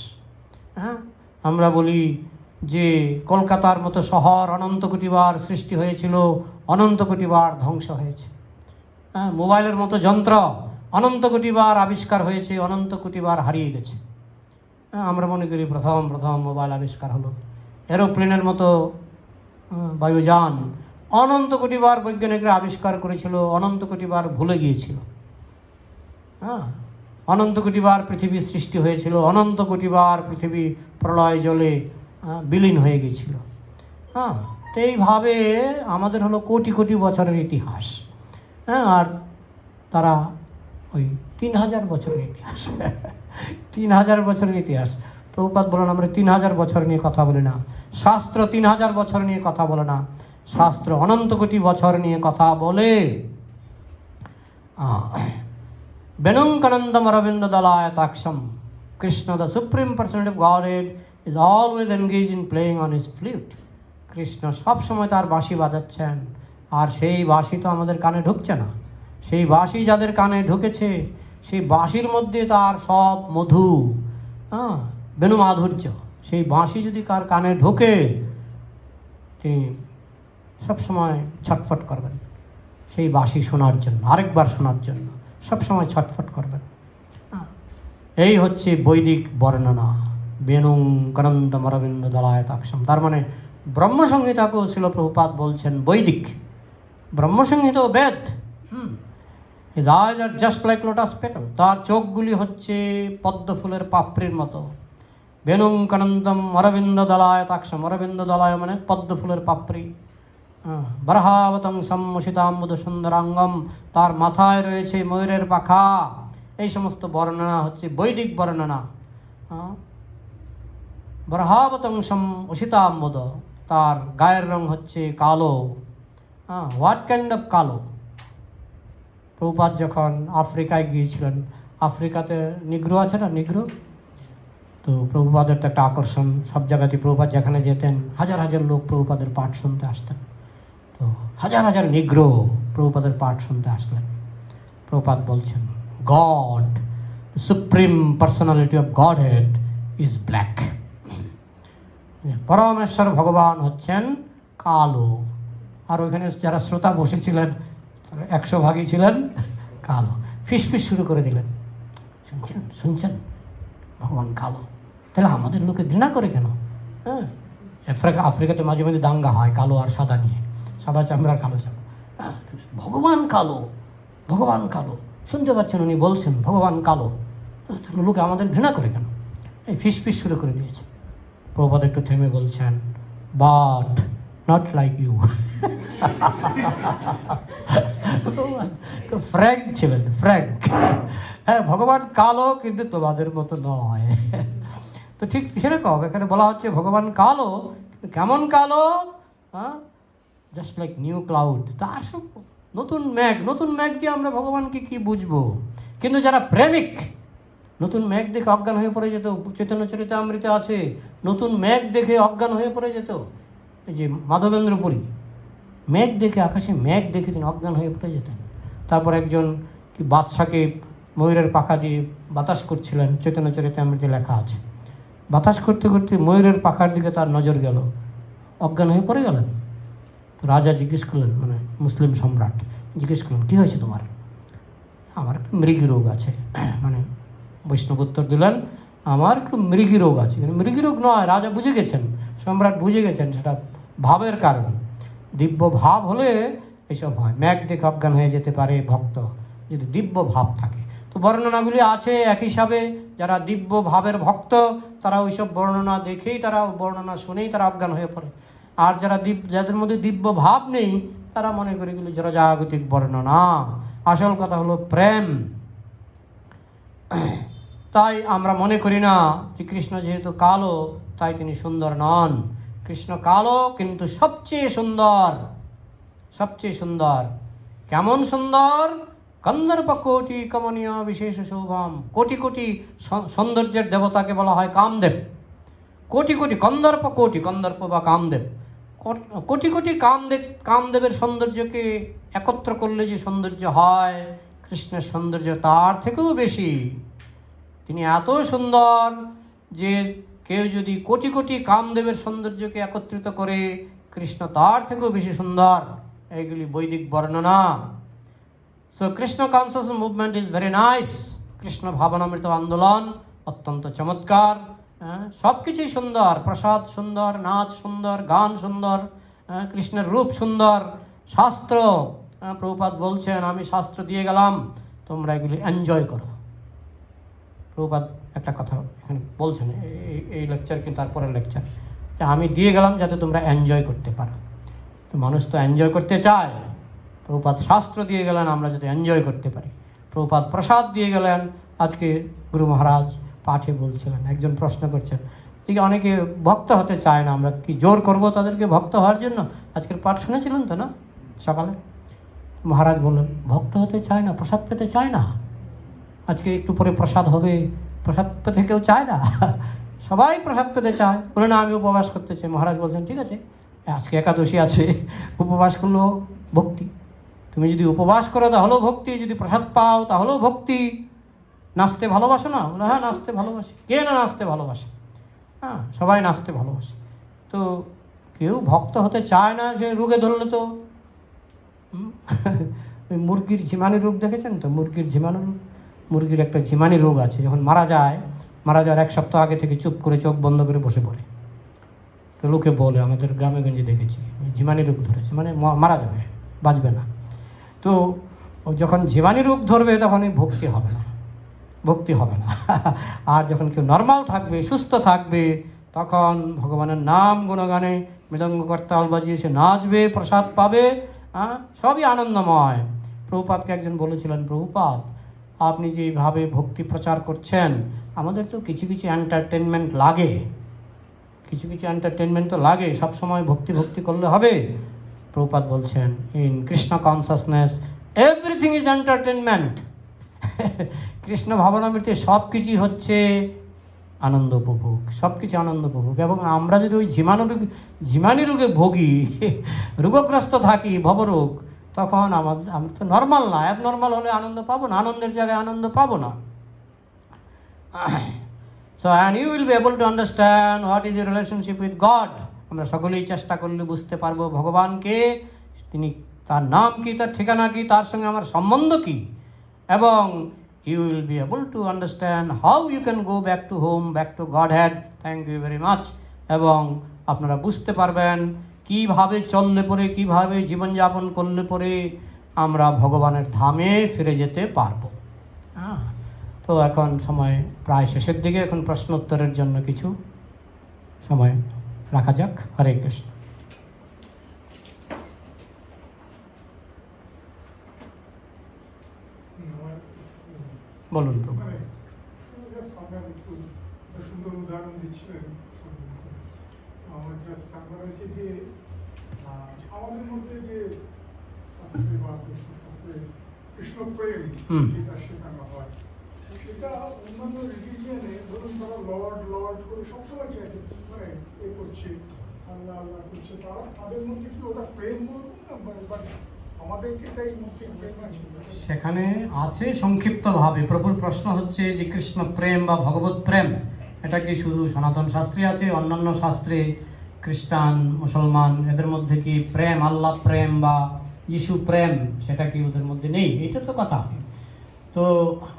Speaker 2: হ্যাঁ, আমরা বলি যে কলকাতার মতো শহর অনন্ত কোটিবার সৃষ্টি হয়েছিল, অনন্ত কোটিবার ধ্বংস হয়েছে। হ্যাঁ, মোবাইলের মতো যন্ত্র অনন্ত কোটিবার আবিষ্কার হয়েছে, অনন্ত কোটিবার হারিয়ে গেছে। হ্যাঁ, আমরা মনে করি প্রথম মোবাইল আবিষ্কার হলো। এরোপ্লেনের মতো বায়ুযান অনন্ত কোটিবার বৈজ্ঞানিকরা আবিষ্কার করেছিল, অনন্ত কোটিবার ভুলে গিয়েছিল। হ্যাঁ, অনন্ত কোটিবার পৃথিবী সৃষ্টি হয়েছিল, অনন্ত কোটিবার পৃথিবী প্রলয় জলে বিলীন হয়ে গিয়েছিল। হ্যাঁ, তো এইভাবে আমাদের হলো কোটি কোটি বছরের ইতিহাস। হ্যাঁ, আর তারা ওই 3000 বছরের ইতিহাস 3000 বছরের ইতিহাস। প্রভুপাদ বলেন আমরা 3000 বছর নিয়ে কথা বলি না, শাস্ত্র 3000 বছর নিয়ে কথা বলে না, শাস্ত্র অনন্ত কোটি বছর নিয়ে কথা বলে। বেনঙ্কানন্দম অরবিন্দ দলায়তাক্ষম Krishna the supreme personality of Godhead is always engage in playing on his flute. Krishna সবসময় তার বাঁশি বাজাচ্ছেন, আর সেই বাঁশি তো আমাদের কানে ঢুকছে না। সেই বাঁশি যাদের কানে ঢুকেছে, সেই বাঁশির মধ্যে তার সব মধু, বেনু মাধুর্য। সেই বাঁশি যদি কার কানে ঢোকে, তিনি সবসময় ছটফট করবেন সেই বাঁশি শোনার জন্য, আরেকবার শোনার জন্য সবসময় ছটফট করবেন। এই হচ্ছে বৈদিক বর্ণনা, বেনুং কনন্দম অরবিন্দ দলায়তাক্ষম। তার মানে ব্রহ্মসংহিতাকেও ছিল প্রভুপাদ বলছেন বৈদিক। ব্রহ্মসংহিতাও বেদ। His eyes are just like lotus petal. তার চোখগুলি হচ্ছে পদ্ম ফুলের পাপড়ির মতো। বেনুং কনন্দম অরবিন্দ দলায়তাক্ষম। অরবিন্দ দলায় মানে পদ্ম ফুলের পাপড়ি। বরহাবতং সম্মোষিতাম্বুদ সুন্দরাঙ্গম। তার মাথায় রয়েছে ময়ূরের পাখা। এই সমস্ত বর্ণনা হচ্ছে বৈদিক বর্ণনা। বরহাবতং সম্মোষিতাম্বুদ, তার গায়ের রং হচ্ছে কালো। হোয়াট কাইন্ড অফ কালো? প্রভুপাদ যখন আফ্রিকায় গিয়েছিলেন, আফ্রিকাতে নিগ্রো আছে না, নিগ্রো। তো প্রভুপাদের তো একটা আকর্ষণ, সব জায়গাতে প্রভুপাদ যেখানে যেতেন হাজার হাজার লোক প্রভুপাদের পাঠ শুনতে আসতেন। তো হাজার হাজার নিগ্রো প্রভুপাদের পাঠ শুনতে আসলেন। প্রভুপাদ বলছেন god, supreme personality of Godhead is black. পরমেশ্বর ভগবান হচ্ছেন কালো। আর ওইখানে যারা শ্রোতা বসেছিলেন 100 ভাগই ছিলেন কালো। ফিসফিস শুরু করে দিলেন, শুনছেন ভগবান কালো, তাহলে আমাদের লোকে ঘৃণা করে কেন? হ্যাঁ, আফ্রিকাতে মাঝে মাঝে দাঙ্গা হয় কালো আর সাদা নিয়ে, সাদা চামড়ার কালো চামড়া। ভগবান কালো, ভগবান কালো, শুনতে পাচ্ছেন উনি বলছেন ভগবান কালো, তাহলে লোকে আমাদের ঘৃণা করে কেন? এই ফিসফিস শুরু করে দিয়েছে। প্রভুপাদ একটু থেমে বলছেন but not like you. Frank ছিলেন, ফ্র্যাঙ্ক। হ্যাঁ, ভগবান কালো কিন্তু তোমাদের মতো নয়। তো ঠিক সেরকম এখানে বলা হচ্ছে ভগবান কালো, কেমন কালো? Just like new cloud. তার সব নতুন মেঘ, নতুন মেঘ দিয়ে আমরা ভগবানকে কি বুঝবো? কিন্তু যারা প্রেমিক, নতুন মেঘ দেখে অজ্ঞান হয়ে পড়ে যেত। চৈতন্য চরিতামৃতে আছে, নতুন মেঘ দেখে অজ্ঞান হয়ে পড়ে যেত। এই যে মাধবেন্দ্রপুরী, মেঘ দেখে, আকাশে মেঘ দেখে তিনি অজ্ঞান হয়ে পড়ে যেতেন। তারপর একজন কি বাদশাকে ময়ূরের পাখা দিয়ে বাতাস করছিলেন, চৈতন্য চরিতামৃতে লেখা আছে। বাতাস করতে করতে ময়ূরের পাখার দিকে তার নজর গেল, অজ্ঞান হয়ে পড়ে গেলেন। রাজা জিজ্ঞেস করলেন, মানে মুসলিম সম্রাট জিজ্ঞেস করলেন কী হয়েছে তোমার? আমার একটু মৃগী রোগ আছে। মানে বৈষ্ণব উত্তর দিলেন আমার একটু মৃগী রোগ আছে। কিন্তু মৃগী রোগ নয়, রাজা বুঝে গেছেন, সম্রাট বুঝে গেছেন সেটা ভাবের কারণ। দিব্য ভাব হলে এসব হয়। মেঘ দেখে অজ্ঞান হয়ে যেতে পারে ভক্ত যদি দিব্য ভাব থাকে। তো বর্ণনাগুলি আছে এক হিসাবে, যারা দিব্য ভাবের ভক্ত তারা ওইসব বর্ণনা দেখেই, তারা বর্ণনা শুনেই তারা অজ্ঞান হয়ে পড়ে। আর যাদের মধ্যে দিব্য ভাব নেই তারা মনে করে গেলে জড়জাগতিক বর্ণনা। আসল কথা হলো প্রেম। তাই আমরা মনে করি না যে কৃষ্ণ যেহেতু কালো তাই তিনি সুন্দর নন। কৃষ্ণ কালো কিন্তু সবচেয়ে সুন্দর, সবচেয়ে সুন্দর। কেমন সুন্দর? কন্দর্প কোটি কমনীয় বিশেষ শোভম। কোটি কোটি সৌন্দর্যের দেবতাকে বলা হয় কামদেব। কোটি কোটি কন্দর্প, কোটি কন্দর্প বা কামদেব, কোটি কোটি কামদেবের সৌন্দর্যকে একত্র করলে যে সৌন্দর্য হয়, কৃষ্ণের সৌন্দর্য তার থেকেও বেশি। তিনি এত সুন্দর যে কেউ যদি কোটি কোটি কামদেবের সৌন্দর্যকে একত্রিত করে, কৃষ্ণ তার থেকেও বেশি সুন্দর। এইগুলি বৈদিক বর্ণনা। So Krishna conscious movement is very nice. Krishna ভাবনামৃত আন্দোলন অত্যন্ত চমৎকার। সব কিছুই সুন্দর, প্রসাদ সুন্দর, নাচ সুন্দর, গান সুন্দর, কৃষ্ণের রূপ সুন্দর, শাস্ত্র। প্রভুপাদ বলছেন, আমি শাস্ত্র দিয়ে গেলাম, তোমরা এগুলি এনজয় করো। প্রভুপাদ একটা কথা এখানে বলছেন, এই লেকচার কিন্তু তারপরের লেকচার, যে আমি দিয়ে গেলাম যাতে তোমরা এনজয় করতে পারো। তো মানুষ তো এনজয় করতে চায়। প্রভুপাদ শাস্ত্র দিয়ে গেলেন আমরা যাতে এনজয় করতে পারি। প্রভুপাদ প্রসাদ দিয়ে গেলেন। আজকে গুরু মহারাজ পাঠে বলছিলেন, একজন প্রশ্ন করছেন যে অনেকে ভক্ত হতে চায় না, আমরা কি জোর করব তাদেরকে ভক্ত হওয়ার জন্য? আজকের পাঠ শুনেছিলেন তো না সকালে? মহারাজ বললেন, ভক্ত হতে চায় না, প্রসাদ পেতে চায় না। আজকে একটু পরে প্রসাদ হবে, প্রসাদ পেতে কেউ চায় না, সবাই প্রসাদ পেতে চায়। বলে না, আমি উপবাস করতে চাই। মহারাজ বলছেন, ঠিক আছে, আজকে একাদশী আছে, উপবাস করলেও ভক্তি। তুমি যদি উপবাস করো তাহলেও ভক্তি, যদি প্রসাদ পাও তাহলেও ভক্তি। নাচতে ভালোবাসো না? বলে হ্যাঁ, নাচতে ভালোবাসি। কে না নাচতে ভালোবাসে? হ্যাঁ, সবাই নাচতে ভালোবাসে। তো কেউ ভক্ত হতে চায় না। সে রোগে ধরলে তো ওই মুরগির ঝিমানি রোগ দেখেছেন তো? মুরগির ঝিমানি রোগ, মুরগির একটা ঝিমানি রোগ আছে। যখন মারা যাওয়ার 1 সপ্তাহ আগে থেকে চুপ করে চোখ বন্ধ করে বসে পড়ে। তো লোকে বলে, আমাদের গ্রামে গঞ্জে দেখেছি, ঝিমানি রোগ ধরেছে, মানে মারা যাবে, বাঁচবে না। তো যখন ঝিমানি রোগ ধরবে তখনই ভক্তি হবে না। আর যখন কেউ নর্মাল থাকবে, সুস্থ থাকবে, তখন ভগবানের নাম গুণগানে মৃদঙ্গ করতাল বাজিয়ে সে নাচবে, প্রসাদ পাবে, সবই আনন্দময়। প্রভুপাদকে একজন বলেছিলেন, প্রভুপাদ আপনি যেভাবে ভক্তি প্রচার করছেন, আমাদের তো কিছু কিছু এন্টারটেনমেন্ট লাগে, তো লাগে, সবসময় ভক্তি করলে হবে? প্রভুপাদ বলছেন, in Krishna consciousness everything is entertainment. Krishna ভাবনামৃতে সব কিছুই হচ্ছে আনন্দ উপভোগ, সব কিছু আনন্দ উপভোগ। এবং আমরা যদি ওই ঝিমানি রোগে ভোগী, রোগগ্রস্ত থাকি, ভবরোগ, তখন আমরা তো নর্মাল না। অ্যাবনর্মাল হলে আনন্দ পাবো না, আনন্দের জায়গায় আনন্দ পাবো না। So and you will be able to understand what is your relationship with God. আমরা সকলেই চেষ্টা করলে বুঝতে পারবো ভগবানকে, তিনি, তার নাম কি, তার ঠিকানা কি, তার সঙ্গে আমার সম্বন্ধ কি। এবং you will be able to understand how you can go back to home, back to Godhead. Thank you very much. এবং আপনারা বুঝতে পারবেন কিভাবে চললে পরে, কিভাবে জীবনযাপন করলে পরে আমরা ভগবানের ধামে ফিরে যেতে পারবো। তো এখন সময় প্রায় শেষের দিকে, এখন প্রশ্ন উত্তরের জন্য কিছু সময় রাখা যাক। হরে কৃষ্ণ। বলুন প্রভু।
Speaker 3: সুন্দর উদাহরণ দিচ্ছিলেন। আমার জাস্ট জানতে হয়েছে যে আমাদের মধ্যে যে কৃষ্ণ প্রেম যেটা শেখানো হয়, সেটা অন্যান্য রিলিজিয়ানে ধরুন তারা লর্ড করে সবসময় চাইছে, মানে এ করছে, আল্লাহ করছে, তারা তাদের মধ্যে কি ওটা প্রেম বলবো না, বাট আমাদেরকে এটাই মুখ্য প্রেম আছে।
Speaker 2: সেখানে আছে সংক্ষিপ্তভাবে। প্রভুর প্রশ্ন হচ্ছে যে কৃষ্ণ প্রেম বা ভগবত প্রেম, এটা কি শুধু সনাতন শাস্ত্রে আছে? অন্যান্য শাস্ত্রে, খ্রিস্টান, মুসলমান, এদের মধ্যে কি প্রেম, আল্লাহ প্রেম বা যিশু প্রেম, সেটা কি ওদের মধ্যে নেই? এটা তো কথা। তো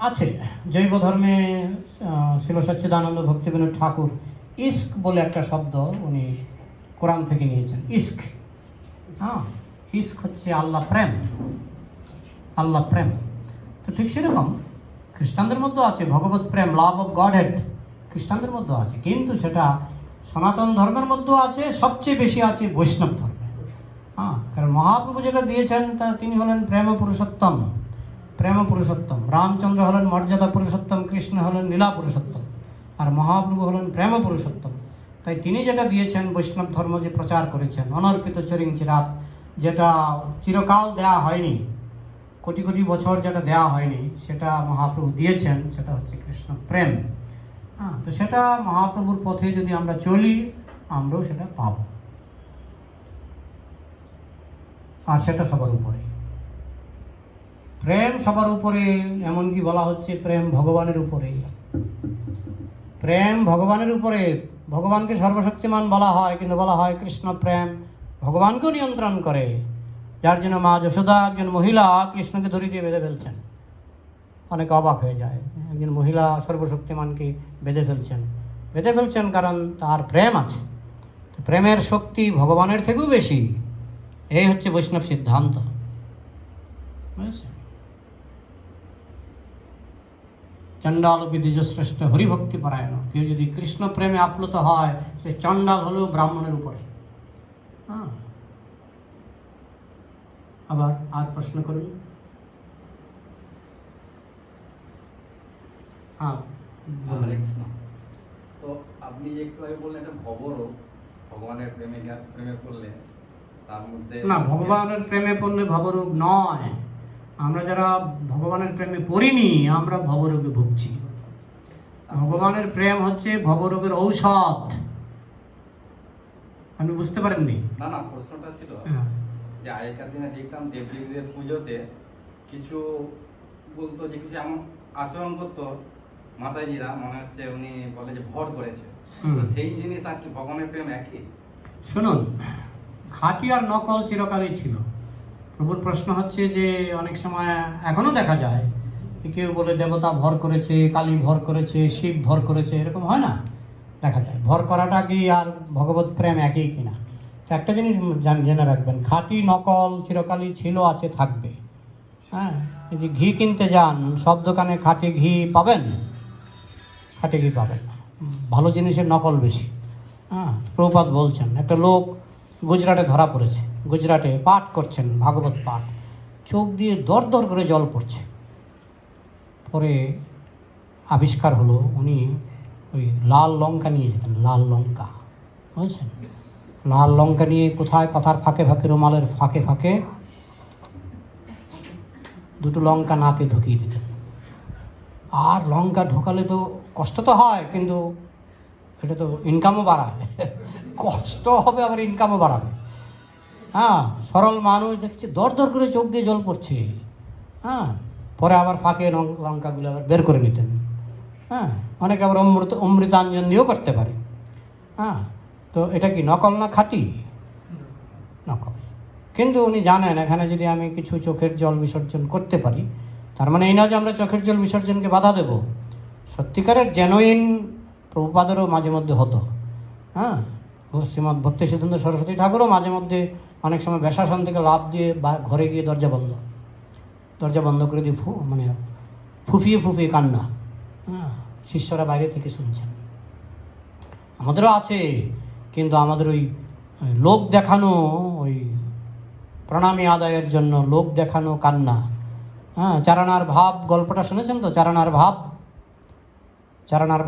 Speaker 2: আছে। জৈব ধর্মে শিল সচ্চিদানন্দ ভক্তিবিনোদ ঠাকুর ইস্ক বলে একটা শব্দ উনি কোরআন থেকে নিয়েছেন। ইস্ক, ইস্ক হচ্ছে আল্লাহ প্রেম, আল্লাহ প্রেম। তো ঠিক সেরকম খ্রিস্টানদের মধ্যেও আছে ভগবত প্রেম, লাভ অফ গড হেড, খ্রিস্টানদের মধ্যেও আছে। কিন্তু সেটা সনাতন ধর্মের মধ্যেও আছে, সবচেয়ে বেশি আছে বৈষ্ণব ধর্মে। কারণ মহাপ্রভু যেটা দিয়েছেন তা তিনি হলেন প্রেম পুরুষোত্তম, প্রেম পুরুষোত্তম। রামচন্দ্র হলেন মর্যাদা পুরুষোত্তম, কৃষ্ণ হলেন লীলা পুরুষোত্তম, আর মহাপ্রভু হলেন প্রেম পুরুষোত্তম। তাই তিনি যেটা দিয়েছেন, বৈষ্ণব ধর্ম যে প্রচার করেছেন, অনর্পিত চরিং চিরাত, যেটা চিরকাল দেয়া হয়নি, কোটি কোটি বছর যেটা দেয়া হয়নি, সেটা মহাপ্রভু দিয়েছেন, সেটা হচ্ছে কৃষ্ণ প্রেম। তো সেটা মহাপ্রভুর পথে যদি আমরা চলি, আমরাও সেটা পাব। আর সেটা সবার উপরে প্রেম, সবার উপরে। এমনকি বলা হচ্ছে প্রেম ভগবানের উপরে। প্রেম ভগবানের উপরে, ভগবানকে সর্বশক্তিমান বলা হয়, কিন্তু বলা হয় কৃষ্ণ প্রেম ভগবানকেও নিয়ন্ত্রণ করে, যার জন্য মা যশোদা একজন মহিলা কৃষ্ণকে দড়ি দিয়ে বেঁধে ফেলছেন। অনেকে অবাক হয়ে যায়, একজন মহিলা সর্বশক্তিমানকে বেঁধে ফেলছেন কারণ তার প্রেম আছে। তো প্রেমের শক্তি ভগবানের থেকেও বেশি। এই হচ্ছে বৈষ্ণব সিদ্ধান্ত, বুঝেছেন? চণ্ডাল বিদ্বিজ শ্রেষ্ঠ হরিভক্তি পরায়ণ। কেউ যদি কৃষ্ণ প্রেমে আপ্লুত হয়, সে চণ্ডাল হলেও ব্রাহ্মণের উপরে। হ্যাঁ, আবার আর প্রশ্ন করুন। হ্যাঁ,
Speaker 4: তো আপনি যে একটু আগে বললেন এটা ভবরোগ, ভগবানের প্রেমে পড়লে তার মধ্যে
Speaker 2: না, ভগবানের প্রেমে পড়লে ভবরোগ নয়। আমরা যারা ভগবানের প্রেমে পড়িনি, আমরা ভবরোগে ভুগছি। ভগবানের প্রেম হচ্ছে ভবরোগের ঔষধ। আপনি বুঝতে পারেননি?
Speaker 4: না, প্রশ্নটা ছিল
Speaker 2: হ্যাঁ।
Speaker 4: যে আগেকার দিনে দেখতাম দেবদেবীদের পুজোতে কিছু বলতো, যে কিছু এমন আচরণ করতো মাতাজিরা, মনে হচ্ছে উনি বলে যে ভর করেছে। তো সেই জিনিস আর কি ভগবানের প্রেম একই?
Speaker 2: শুনুন, খাঁটি আর নকল চিরকালই ছিল। প্রভুর প্রশ্ন হচ্ছে যে অনেক সময় এখনো দেখা যায় কেউ বলে দেবতা ভর করেছে, কালী ভর করেছে, শিব ভর করেছে, এরকম হয় না? দেখা যায়। ভর করাটা কি আর ভগবত প্রেম একই কিনা? একটা জিনিস জেনে রাখবেন, খাঁটি নকল চিরকালই ছিল, আছে, থাকবে। হ্যাঁ, এই যে ঘি কিনতে যান, সব দোকানে খাঁটি ঘি পাবেন? খাঁটি ঘি পাবেন না, ভালো জিনিসের নকল বেশি। হ্যাঁ, প্রভুপাদ বলছেন একটা লোক গুজরাটে ধরা পড়েছে, গুজরাটে পাঠ করছেন, ভাগবত পাঠ, চোখ দিয়ে দর দর করে জল পড়ছে। পরে আবিষ্কার হলো উনি ওই লাল লঙ্কা নিয়ে যেতেন, লাল লঙ্কা, বুঝছেন? লাল লঙ্কা নিয়ে কোথায় কথার ফাঁকে ফাঁকে, রুমালের ফাঁকে ফাঁকে দুটো লঙ্কা নাকে ঢুকিয়ে দিতেন। আর লঙ্কা ঢোকালে তো কষ্ট তো হয়, কিন্তু এটা তো ইনকামও বাড়ায়। কষ্ট হবে আবার ইনকামও বাড়াবে। হ্যাঁ, সরল মানুষ দেখছি দর দর করে চোখ দিয়ে জল পড়ছে। হ্যাঁ, পরে আবার ফাঁকে লঙ্কাগুলো আবার বের করে নিতেন। হ্যাঁ, অনেকে আবার অমৃতাঞ্জন দিয়েও করতে পারে। হ্যাঁ, তো এটা কি নকল না খাঁটি? নকল। কিন্তু উনি জানেন এখানে যদি আমি কিছু চোখের জল বিসর্জন করতে পারি, তার মানে এই না যে আমরা চোখের জল বিসর্জনকে বাধা দেব। সত্যিকারের জেনুইন প্রভুপাদেরও মাঝে মধ্যে হতো। হ্যাঁ, শ্রীমৎ ভক্তি সিদ্ধান্ত সরস্বতী ঠাকুরও মাঝে মধ্যে অনেক সময় বেশাসন থেকে লাফ দিয়ে ঘরে গিয়ে দরজা বন্ধ করে দিয়ে ফুফিয়ে কান্না। হ্যাঁ, শিষ্যরা বাইরে থেকে শুনছেন। আমাদেরও আছে, কিন্তু আমাদের ওই লোক দেখানো, ওই প্রণামী আদায়ের জন্য লোক দেখানো কান্না। হ্যাঁ, চারানার ভাব গল্পটা শুনেছেন তো? চারানার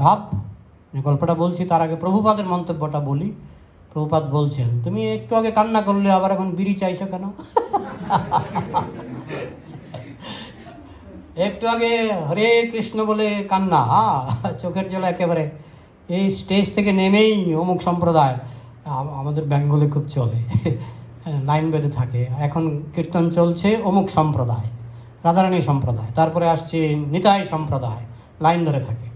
Speaker 2: ভাব গল্পটা বলছি, তার আগে প্রভুপাদের মন্তব্যটা বলি। প্রভুপাদ বলছেন, তুমি একটু আগে কান্না করলে, আবার এখন বিড়ি চাইছো কেন? একটু আগে হরে কৃষ্ণ বলে কান্না, চোখের জল একেবারে। এই স্টেজ থেকে নেমেই অমুক সম্প্রদায়, আমাদের বেঙ্গলে খুব চলে, লাইন বেঁধে থাকে। এখন কীর্তন চলছে অমুক সম্প্রদায়, রাধারানী সম্প্রদায়, তারপরে আসছে নিতাই সম্প্রদায়, লাইন ধরে থাকে।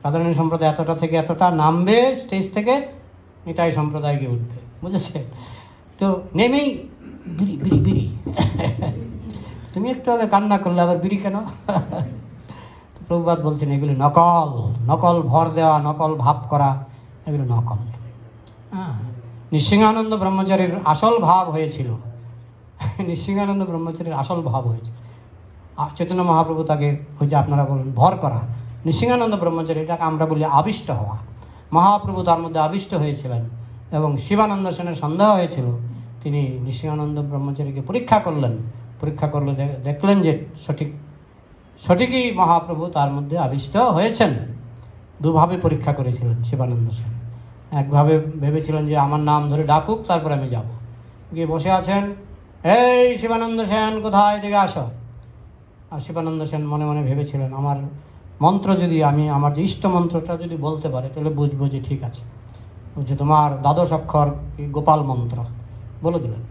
Speaker 2: রাধারানী সম্প্রদায় এতটা থেকে এতটা নামবে স্টেজ থেকে, নিতাই সম্প্রদায় গিয়ে উঠবে, বুঝেছে? তো নেমেই বিড়ি তুমি একটু আগে কান্না করলে আবার বিড়ি কেন? প্রভুপাদ বলছেন এগুলো নকল ভর দেওয়া, নকল ভাব করা, এগুলো নকল। হ্যাঁ, নৃসিংহানন্দ ব্রহ্মচারীর আসল ভাব হয়েছিল, চৈতন্য মহাপ্রভু তাকে ওই যে আপনারা বলেন ভর করা, নৃসিংহানন্দ ব্রহ্মচারী, এটাকে আমরা বলি আবিষ্ট হওয়া। মহাপ্রভু তার মধ্যে আবিষ্ট হয়েছিলেন এবং শিবানন্দ সেনের সন্দেহ হয়েছিল। তিনি নৃসিংহানন্দ ব্রহ্মচারীকে পরীক্ষা করলে দেখলেন যে সঠিকই মহাপ্রভু তার মধ্যে আবিষ্ট হয়েছেন। দুভাবে পরীক্ষা করেছিলেন শিবানন্দ সেন। একভাবে ভেবেছিলেন যে আমার নাম ধরে ডাকুক, তারপরে আমি যাব। গিয়ে বসে আছেন, এই শিবানন্দ সেন কোথায়, দিকে আসো। আর শিবানন্দ সেন মনে মনে ভেবেছিলেন আমার মন্ত্র যদি আমার যে ইষ্ট মন্ত্রটা যদি বলতে পারে, তাহলে বুঝবো যে ঠিক আছে। বলছে তোমার দ্বাদশ অক্ষর গোপাল মন্ত্র বলে দিলেন।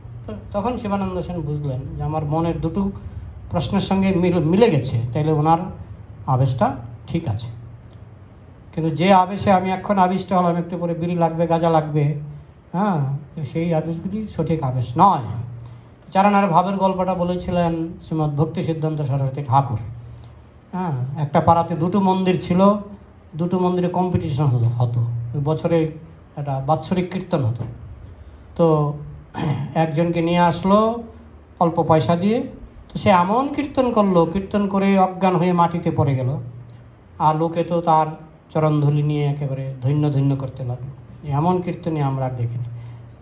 Speaker 2: তখন শিবানন্দ সেন বুঝলেন যে আমার মনের দুটো প্রশ্নের সঙ্গে মিলে গেছে, তাইলে ওনার আবেশটা ঠিক আছে। কিন্তু যে আবেশে আমি এখন আবিষ্ট হলাম, একটু পরে বিড়ি লাগবে, গাঁজা লাগবে, হ্যাঁ, তো সেই আবেশগুলি সঠিক আবেশ নয়। চারানার ভাবের গল্পটা বলেছিলেন শ্রীমৎ ভক্তি সিদ্ধান্ত সরস্বতী ঠাকুর। হ্যাঁ, একটা পাড়াতে দুটো মন্দির ছিল, দুটো মন্দিরে কম্পিটিশন হতো, বছরে একটা বাৎসরিক কীর্তন হতো। তো একজনকে নিয়ে আসলো অল্প পয়সা দিয়ে, তো সে এমন কীর্তন করলো, কীর্তন করে অজ্ঞান হয়ে মাটিতে পড়ে গেল। আর লোকে তো তার চরণধুলি নিয়ে একেবারে ধন্য ধন্য করতে লাগলো। এমন কীর্তনই আমরা আর দেখিনি।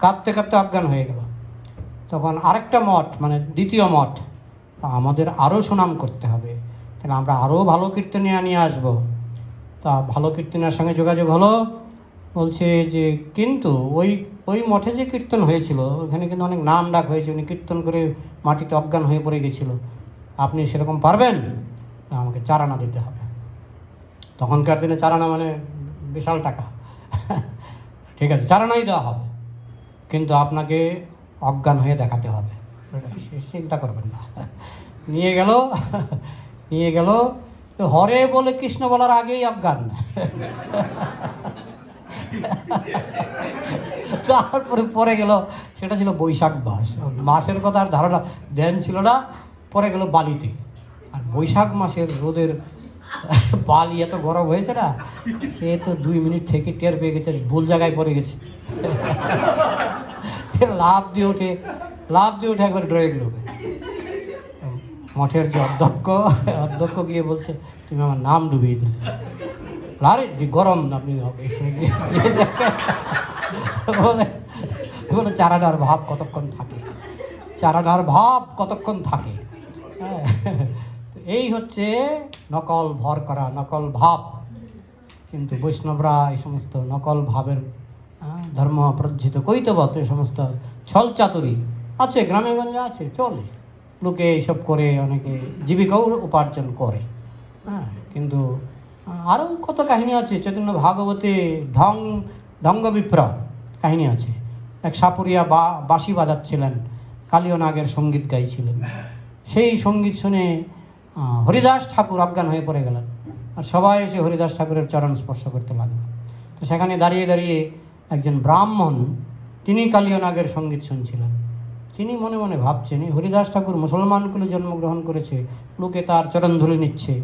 Speaker 2: কাঁদতে কাঁদতে অজ্ঞান হয়ে গেল। তখন আরেকটা মঠ, মানে দ্বিতীয় মঠ, আমাদের আরও সুনাম করতে হবে, তাহলে আমরা আরও ভালো কীর্তনিয়া নিয়ে আসবো। তা ভালো কীর্তনিয়ার সঙ্গে যোগাযোগ হলো, বলছে যে কিন্তু ওই মঠে যে কীর্তন হয়েছিল ওখানে কিন্তু অনেক নাম ডাক হয়েছে, উনি কীর্তন করে মাটিতে অজ্ঞান হয়ে পড়ে গেছিল, আপনি সেরকম পারবেন? আমাকে চারানা দিতে হবে। তখনকার দিনে চারানা মানে বিশাল টাকা। ঠিক আছে, চারানাই দেওয়া হবে, কিন্তু আপনাকে অজ্ঞান হয়ে দেখাতে হবে, চিন্তা করবেন না। নিয়ে গেল হরে বলে কৃষ্ণ বলার আগেই অজ্ঞান। তারপরে পরে গেল, সেটা ছিল বৈশাখ মাস, মাসের কথা আর ধারণা ধ্যান ছিল না। পরে গেল বালিতে, আর বৈশাখ মাসের রোদের বালি এত গরম হয়েছে না, সে তো 2 মিনিট থেকে টের পেয়ে গেছে ভুল জায়গায় পড়ে গেছে। লাভ দিয়ে উঠে একবার ড্রয়িং রুমে। মঠের যে অধ্যক্ষ গিয়ে বলছে, তুমি আমার নাম ডুবিয়ে দিলে। আরে যে গরম আপনি বলে চারানার ভাব কতক্ষণ থাকে, চারানার ভাব কতক্ষণ থাকে। হ্যাঁ, এই হচ্ছে নকল ভর করা, নকল ভাব। কিন্তু বৈষ্ণবরা এই সমস্ত নকল ভাবের ধর্ম প্রজ্জিত কৈতবত এই সমস্ত ছল চাতুরি আছে, গ্রামে গঞ্জে আছে, চলে, লোকে এইসব করে অনেকে জীবিকাও উপার্জন করে। হ্যাঁ, কিন্তু আরও কত কাহিনী আছে। চৈতন্য ভাগবতে ঢঙ্গবিপ্র কাহিনী আছে। এক সাপুরিয়া বাঁশি বাজাচ্ছিলেন, কালীয় নাগের সঙ্গীত গাইছিলেন। সেই সঙ্গীত শুনে হরিদাস ঠাকুর অজ্ঞান হয়ে পড়ে গেলেন, আর সবাই এসে হরিদাস ঠাকুরের চরণ স্পর্শ করতে লাগলো। তো সেখানে দাঁড়িয়ে দাঁড়িয়ে একজন ব্রাহ্মণ, তিনি কালীয় নাগের সঙ্গীত শুনছিলেন। তিনি মনে মনে ভাবছেন, হরিদাস ঠাকুর মুসলমান কুলে জন্মগ্রহণ করেছে, লোকে তার চরণ ধুলে নিচ্ছে,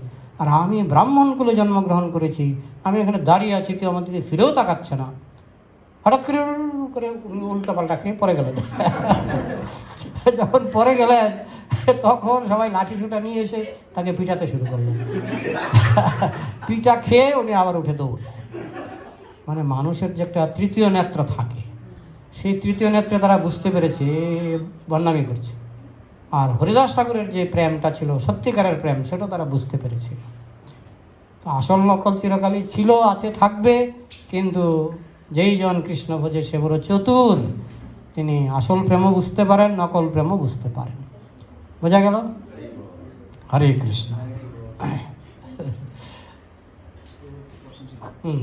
Speaker 2: আর আমি ব্রাহ্মণ কুলে জন্মগ্রহণ করেছি, আমি এখানে দাঁড়িয়ে আছি, কেউ আমার দিকে ফিরেও তাকাচ্ছে না। হঠাৎ করে উনি উল্টো পাল্টা খেয়ে পড়ে গেলেন। যখন পড়ে গেলেন তখন সবাই লাঠি ছুটা নিয়ে এসে তাকে পিটাতে শুরু করলেন। পিটা খেয়ে উনি আবার উঠে দৌড়। মানে মানুষের যে একটা তৃতীয় নেত্র থাকে, সেই তৃতীয় নেত্রে তারা বুঝতে পেরেছে বন্যামি করছে। আর হরিদাস ঠাকুরের যে প্রেমটা ছিল, সত্যিকারের প্রেম, সেটা তারা বুঝতে পেরেছিল। তো আসল নকল চিরকালই ছিল, আছে, থাকবে। কিন্তু যেই জন কৃষ্ণ ভোজে সে বড় চতুর, তিনি আসল প্রেমও বুঝতে পারেন, নকল প্রেমও বুঝতে পারেন। বোঝা গেল? হরে কৃষ্ণ।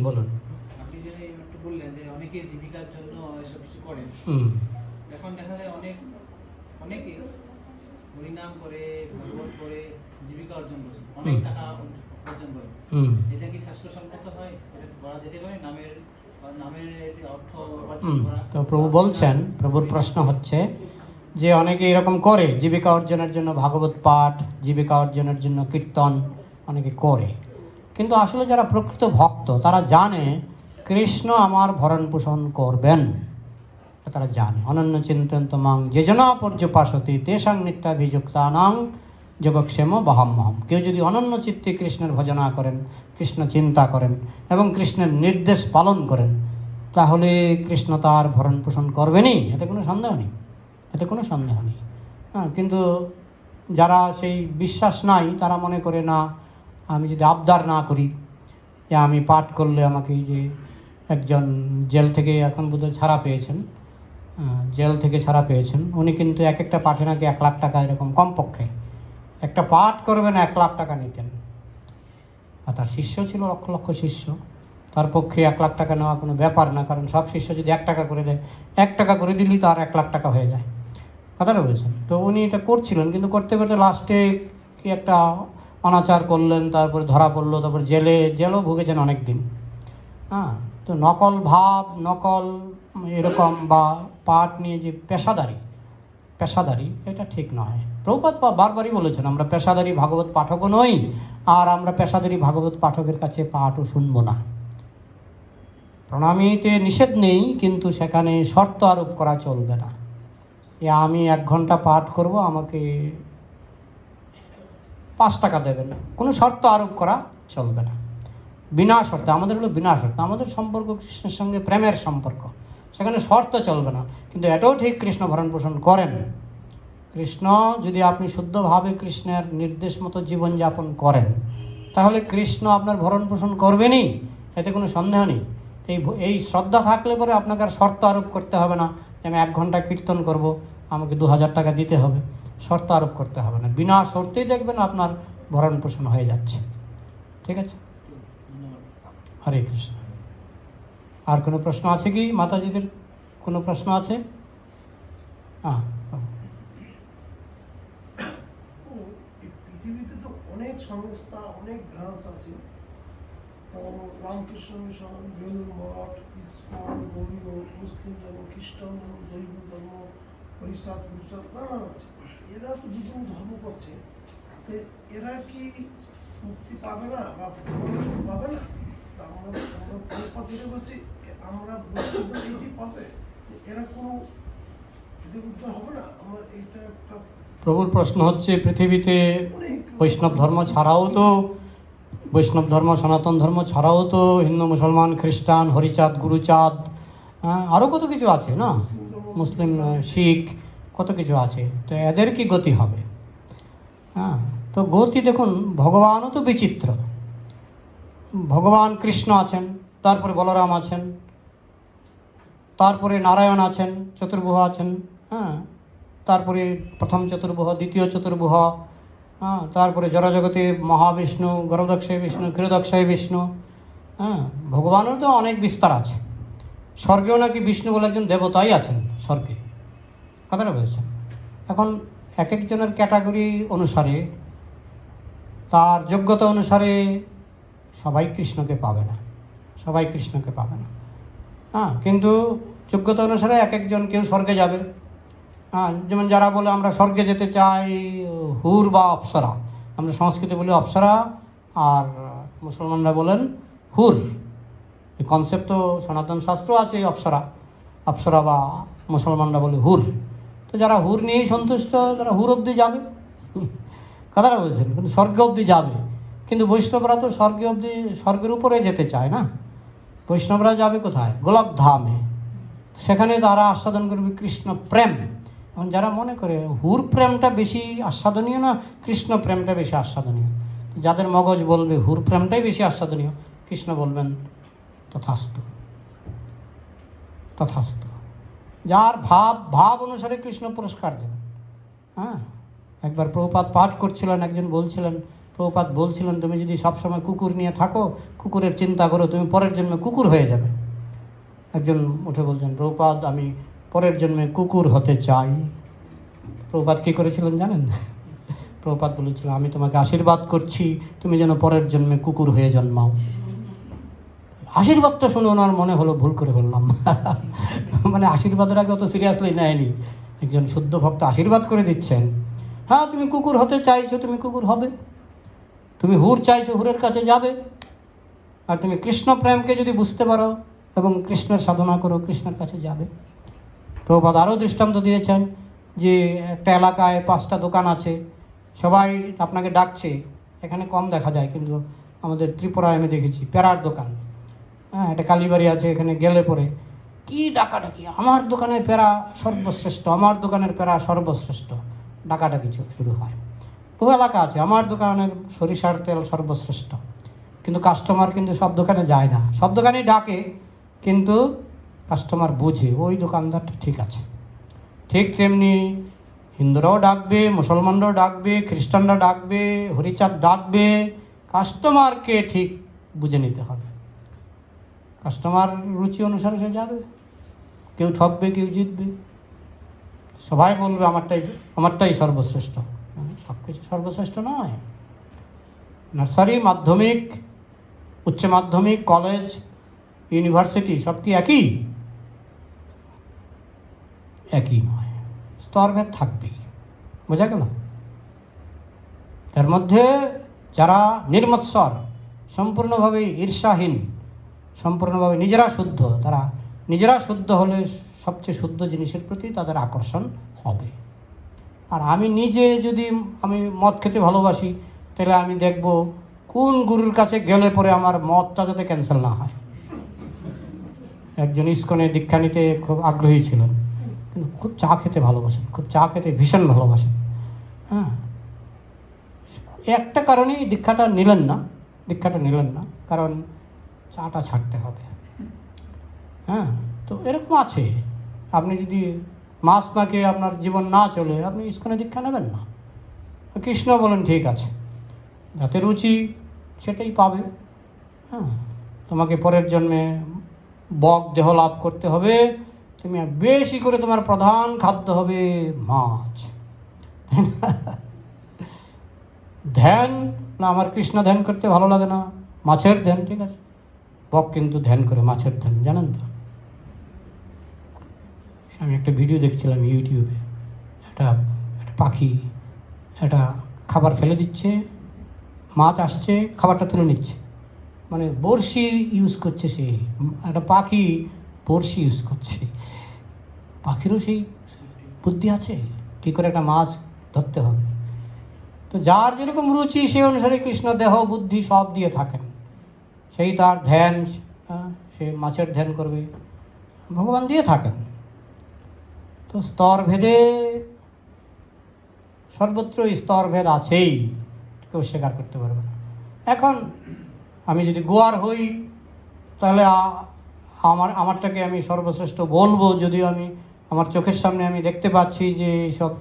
Speaker 2: বলুন।
Speaker 5: আপনি যে একটু বললেন যে অনেকে জীবিকার জন্য এসব কিছু করেন, এখন দেখা যায় অনেকে হরিনাম করে, ভাগবত করে জীবিকা অর্জন করে, অনেক টাকা অর্জন করে। এটা কি শাস্ত্রসম্মত হয়? এটা করা যেতে পারে? নামের অর্থ করা?
Speaker 2: তো প্রভু বলছেন, প্রভুর প্রশ্ন হচ্ছে যে অনেকে এরকম করে জীবিকা অর্জনের জন্য ভাগবত পাঠ, জীবিকা অর্জনের জন্য কীর্তন অনেকে করে। কিন্তু আসলে যারা প্রকৃত ভক্ত তারা জানে কৃষ্ণ আমার ভরণ পোষণ করবেন, তারা জানে। অনন্য চিন্তন্ত মাং যে জনা পর্যপাসতি তেষাং নিত্যাভিযুক্তানাং যোগক্ষেম বহাম্যহম। কেউ যদি অনন্য চিত্তে কৃষ্ণের ভজনা করেন, কৃষ্ণ চিন্তা করেন এবং কৃষ্ণের নির্দেশ পালন করেন, তাহলে কৃষ্ণ তার ভরণ পোষণ করবেনই, এতে কোনো সন্দেহ নেই, এতে কোনো সন্দেহ নেই। হ্যাঁ, কিন্তু যারা সেই বিশ্বাস নাই, তারা মনে করে না, আমি যদি আবদার না করি যে আমি পাঠ করলে আমাকে, এই যে একজন জেল থেকে এখন বোধহয় ছাড়া পেয়েছেন, জেল থেকে ছাড়া পেয়েছেন, উনি কিন্তু এক একটা পাঠে নাকি 1 লাখ টাকা এরকম কমপক্ষে একটা পাঠ করবেন 1 লাখ টাকা নিতেন। আর তার শিষ্য ছিল লক্ষ লক্ষ শিষ্য, তার পক্ষে 1 লাখ টাকা নেওয়া কোনো ব্যাপার না, কারণ সব শিষ্য যদি 1 টাকা করে দেয়, 1 টাকা করে দিলেই তো আর 1 লাখ টাকা হয়ে যায়। কথাটা বলছেন। তো উনি এটা করছিলেন, কিন্তু করতে করতে লাস্টে কি একটা অনাচার করলেন, তারপরে ধরা পড়লো, তারপর জেলও ভুগেছেন অনেক দিন। হ্যাঁ, তো নকল ভাব, নকল এরকম বা পাঠ নিয়ে যে পেশাদারি এটা ঠিক নয়। প্রভুপাদ বারবারই বলেছেন আমরা পেশাদারি ভাগবত পাঠকও নই, আর আমরা পেশাদারি ভাগবত পাঠকের কাছে পাঠও শুনব না। প্রণামীতে নিষেধ নেই, কিন্তু সেখানে শর্ত আরোপ করা চলবে না। আমি 1 ঘন্টা পাঠ করব, আমাকে 5 টাকা দেবেন, কোনো শর্ত আরোপ করা চলবে না। বিনা শর্তে, আমাদের হলো বিনা শর্ত, আমাদের সম্পর্ক কৃষ্ণের সঙ্গে প্রেমের সম্পর্ক, সেখানে শর্ত চলবে না। কিন্তু এটাও ঠিক, কৃষ্ণ ভরণ পোষণ করেন। কৃষ্ণ যদি আপনি শুদ্ধভাবে কৃষ্ণের নির্দেশ মতো জীবনযাপন করেন, তাহলে কৃষ্ণ আপনার ভরণ পোষণ করবেনই, এতে কোনো সন্দেহ নেই। এই শ্রদ্ধা থাকলে পরে আপনাকে আর শর্ত আরোপ করতে হবে না যে আমি 1 ঘন্টা কীর্তন করব, আমাকে 2000 টাকা দিতে হবে, শর্ত আরোপ করতে হবে না। বিনা শর্তেই দেখবেন আপনার ভরণ পোষণ হয়ে যাচ্ছে। ঠিক আছে, হরে কৃষ্ণ। আর কোনো প্রশ্ন আছে কি মাতাজিদের? কোনো প্রশ্ন আছে? হ্যাঁ,
Speaker 6: পৃথিবীতে তো অনেক সংস্থা, অনেক ব্রাঞ্চ আছে, রামকৃষ্ণ মিশন, বেলুর মঠ, ইসকন, গৌরীয়, মুসলিম ধর্ম, খ্রিস্টান ধর্ম, জৈন ধর্ম, হরিচাঁদ, নানান আছে। এরা তো বিভিন্ন ধর্ম করছে, এরা কি মুক্তি পাবে না বা পাবে না? আমরা বলছি আমরা এইটি পাবে, এরা কোনো উদ্ধার হবে না? আমার এইটা একটা
Speaker 2: প্রভুর প্রশ্ন হচ্ছে, পৃথিবীতে বৈষ্ণব ধর্ম ছাড়াও তো, বৈষ্ণব ধর্ম সনাতন ধর্ম ছাড়াও তো হিন্দু, মুসলমান, খ্রিস্টান, হরিচাঁদ, গুরুচাঁদ, আরও কত কিছু আছে না, মুসলিম, শিখ, কত কিছু আছে। তো এদের কি গতি হবে? হ্যাঁ, তো গতি দেখুন, ভগবানও তো বিচিত্র। ভগবান কৃষ্ণ আছেন, তারপরে বলরাম আছেন, তারপরে নারায়ণ আছেন, চতুর্ভুজ আছেন, হ্যাঁ, তারপরে প্রথম চতুর্ভুজ, দ্বিতীয় চতুর্ভুজ, হ্যাঁ, তারপরে জড়জগতে মহাবিষ্ণু, গর্ভদক্ষায় বিষ্ণু, ক্ষীরদক্ষায় বিষ্ণু, হ্যাঁ, ভগবানেরও তো অনেক বিস্তার আছে। স্বর্গেও নাকি বিষ্ণু বলে একজন দেবতাই আছেন স্বর্গে, কথাটা বলছেন। এখন এক একজনের ক্যাটাগরি অনুসারে, তার যোগ্যতা অনুসারে সবাই কৃষ্ণকে পাবে না, সবাই কৃষ্ণকে পাবে না। হ্যাঁ, কিন্তু যোগ্যতা অনুসারে এক একজন, কেউ স্বর্গে যাবে। হ্যাঁ, যেমন যারা বলে আমরা স্বর্গে যেতে চাই, হুর বা অপ্সরা, আমরা সংস্কৃতে বলি অপ্সরা, আর মুসলমানরা বলেন হুর। এই কনসেপ্ট তো সনাতন শাস্ত্র আছে, অপ্সরা বা মুসলমানরা বলে হুর। তো যারা হুর নিয়েই সন্তুষ্ট, তারা হুর অবধি যাবে, কথাটা বলছেন, কিন্তু স্বর্গে অবধি যাবে। কিন্তু বৈষ্ণবরা তো স্বর্গে অবধি, স্বর্গের উপরে যেতে চায় না। বৈষ্ণবরা যাবে কোথায়? গোলক ধামে, সেখানে তারা আস্বাদন করবে কৃষ্ণ প্রেম। এখন যারা মনে করে হুর প্রেমটা বেশি আস্বাদনীয় না কৃষ্ণ প্রেমটা বেশি আস্বাদনীয়, যাদের মগজ বলবে হুর প্রেমটাই বেশি আস্বাদনীয়, কৃষ্ণ বলবেন তথাস্তু, তথাস্তু। যার ভাব অনুসারে কৃষ্ণ পুরস্কার দেবেন। হ্যাঁ, একবার প্রভুপাদ পাঠ করছিলেন, একজন বলছিলেন, প্রভুপাদ বলছিলেন তুমি যদি সবসময় কুকুর নিয়ে থাকো, কুকুরের চিন্তা করো, তুমি পরের জন্মে কুকুর হয়ে যাবে। একজন উঠে বলছেন, প্রভুপাদ আমি পরের জন্মে কুকুর হতে চাই। প্রভুপাদ কী করেছিলেন জানেন? প্রভুপাদ বলেছিলেন, আমি তোমাকে আশীর্বাদ করছি, তুমি যেন পরের জন্মে কুকুর হয়ে জন্মাও। আশীর্বাদটা শুনে ওনার মনে হলো ভুল করে বললাম, মানে আশীর্বাদের আগে অত সিরিয়াসলি নেয়নি। একজন শুদ্ধ ভক্ত আশীর্বাদ করে দিচ্ছেন, হ্যাঁ তুমি কুকুর হতে চাইছো, তুমি কুকুর হবে, তুমি হুর চাইছো, হুরের কাছে যাবে। আর তুমি কৃষ্ণ প্রেমকে যদি বুঝতে পারো এবং কৃষ্ণের সাধনা করো, কৃষ্ণের কাছে যাবে। প্রভুপাদ আরও দৃষ্টান্ত দিয়েছেন যে একটা এলাকায় 5টা দোকান আছে, সবাই আপনাকে ডাকছে, এখানে কম দেখা যায় কিন্তু আমাদের ত্রিপুরায় আমি দেখেছি প্যারার দোকান। হ্যাঁ, একটা কালীবাড়ি আছে, এখানে গেলে পরে কি ডাকাডাকি, আমার দোকানের প্যারা সর্বশ্রেষ্ঠ, আমার দোকানের প্যারা সর্বশ্রেষ্ঠ, ডাকাডাকি শুরু হয়। বহু এলাকা আছে, আমার দোকানের সরিষার তেল সর্বশ্রেষ্ঠ, কিন্তু কাস্টমার কিন্তু সব দোকানে যায় না, সব দোকানেই ডাকে, কিন্তু কাস্টমার বুঝে ওই দোকানদারটা ঠিক আছে। ঠিক তেমনি হিন্দুরাও ডাকবে, মুসলমানরাও ডাকবে, খ্রিস্টানরা ডাকবে, হরিচাঁদ ডাকবে, কাস্টমারকে ঠিক বুঝে নিতে হবে। কাস্টমার রুচি অনুসারে সে যাবে, কেউ ঠকবে, কেউ জিতবে, সবাই বলবে আমারটাই সর্বশ্রেষ্ঠ। সব কিছু সর্বশ্রেষ্ঠ নয়। নার্সারি, মাধ্যমিক, উচ্চ মাধ্যমিক, কলেজ, ইউনিভার্সিটি সব কি একই? একই নয়, স্তরভেদ থাকবেই। বোঝা গেল? তার মধ্যে যারা নির্মৎসর, সম্পূর্ণভাবে ঈর্ষাহীন, সম্পূর্ণভাবে নিজেরা শুদ্ধ, তারা নিজেরা শুদ্ধ হলে সবচেয়ে শুদ্ধ জিনিসের প্রতি তাদের আকর্ষণ হবে। আর আমি নিজে যদি আমি মদ খেতে ভালোবাসি, তাহলে আমি দেখব কোন গুরুর কাছে গেলে পরে আমার মদটা যাতে ক্যান্সেল না হয়। একজন ইস্কনে দীক্ষা নিতে খুব আগ্রহী ছিলেন, কিন্তু খুব চা খেতে ভালোবাসেন, খুব চা খেতে ভীষণ ভালোবাসেন। হ্যাঁ, একটা কারণেই দীক্ষাটা নিলেন না, কারণ চাটা ছাড়তে হবে। হ্যাঁ, তো এরকম আছে। আপনি যদি মাছ না খেয়ে আপনার জীবন না চলে, আপনি ইস্কনে দীক্ষা নেবেন না। কৃষ্ণ বলেন ঠিক আছে, যাতে রুচি সেটাই পাবে। হ্যাঁ, তোমাকে পরের জন্মে বক দেহ লাভ করতে হবে, তুমি বেশি করে তোমার প্রধান খাদ্য হবে মাছ। ধ্যান না, আমার কৃষ্ণ ধ্যান করতে ভালো লাগে না, মাছের ধ্যান ঠিক আছে। বক কিন্তু ধ্যান করে মাছের ধ্যান, জানেন তো? আমি একটা ভিডিও দেখছিলাম ইউটিউবে, একটা পাখি একটা খাবার ফেলে দিচ্ছে, মাছ আসছে, খাবারটা তুলে নিচ্ছে, মানে বড়শি ইউজ করছে। সে একটা পাখি বড়শি ইউজ করছে। পাখিরও সেই বুদ্ধি আছে কী করে একটা মাছ ধরতে হবে। তো যার যেরকম রুচি সেই অনুসারে কৃষ্ণ দেহ বুদ্ধি সব দিয়ে থাকেন, সেই তার ধ্যান, সে মাছের ধ্যান করবে, ভগবান দিয়ে থাকেন। তো স্তরভেদে সর্বত্র স্তরভেদ আছেই, কেউ স্বীকার করতে পারবে না। এখন আমি যদি গোয়ার হই, তাহলে আমারটাকে আমি সর্বশ্রেষ্ঠ বলবো, যদিও আমি আমার চোখের সামনে আমি দেখতে পাচ্ছি যে এইসব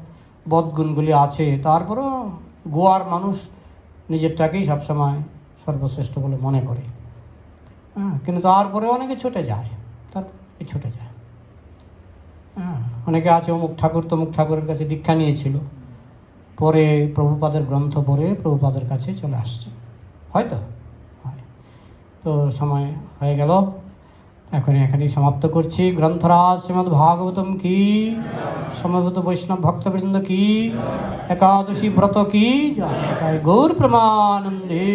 Speaker 2: বদগুণগুলি আছে, তারপরেও গোয়ার মানুষ নিজেরটাকেই সবসময় সর্বশ্রেষ্ঠ বলে মনে করে। হ্যাঁ, কিন্তু তারপরে অনেকে ছুটে যায়, হ্যাঁ, অনেকে আছে অমুক ঠাকুর তমুক ঠাকুরের কাছে দীক্ষা নিয়েছিল, পরে প্রভুপাদের গ্রন্থ পড়ে প্রভুপাদের কাছে চলে আসছে, হয়তো হয়। তো সময় হয়ে গেল, এখন এখানেই সমাপ্ত করছি। গ্রন্থরাজ শ্রীমদ্ ভাগবতম কি, সমবেত বৈষ্ণব ভক্তবৃন্দ কি, একাদশী ব্রত কি, গৌর প্রেমানন্দে।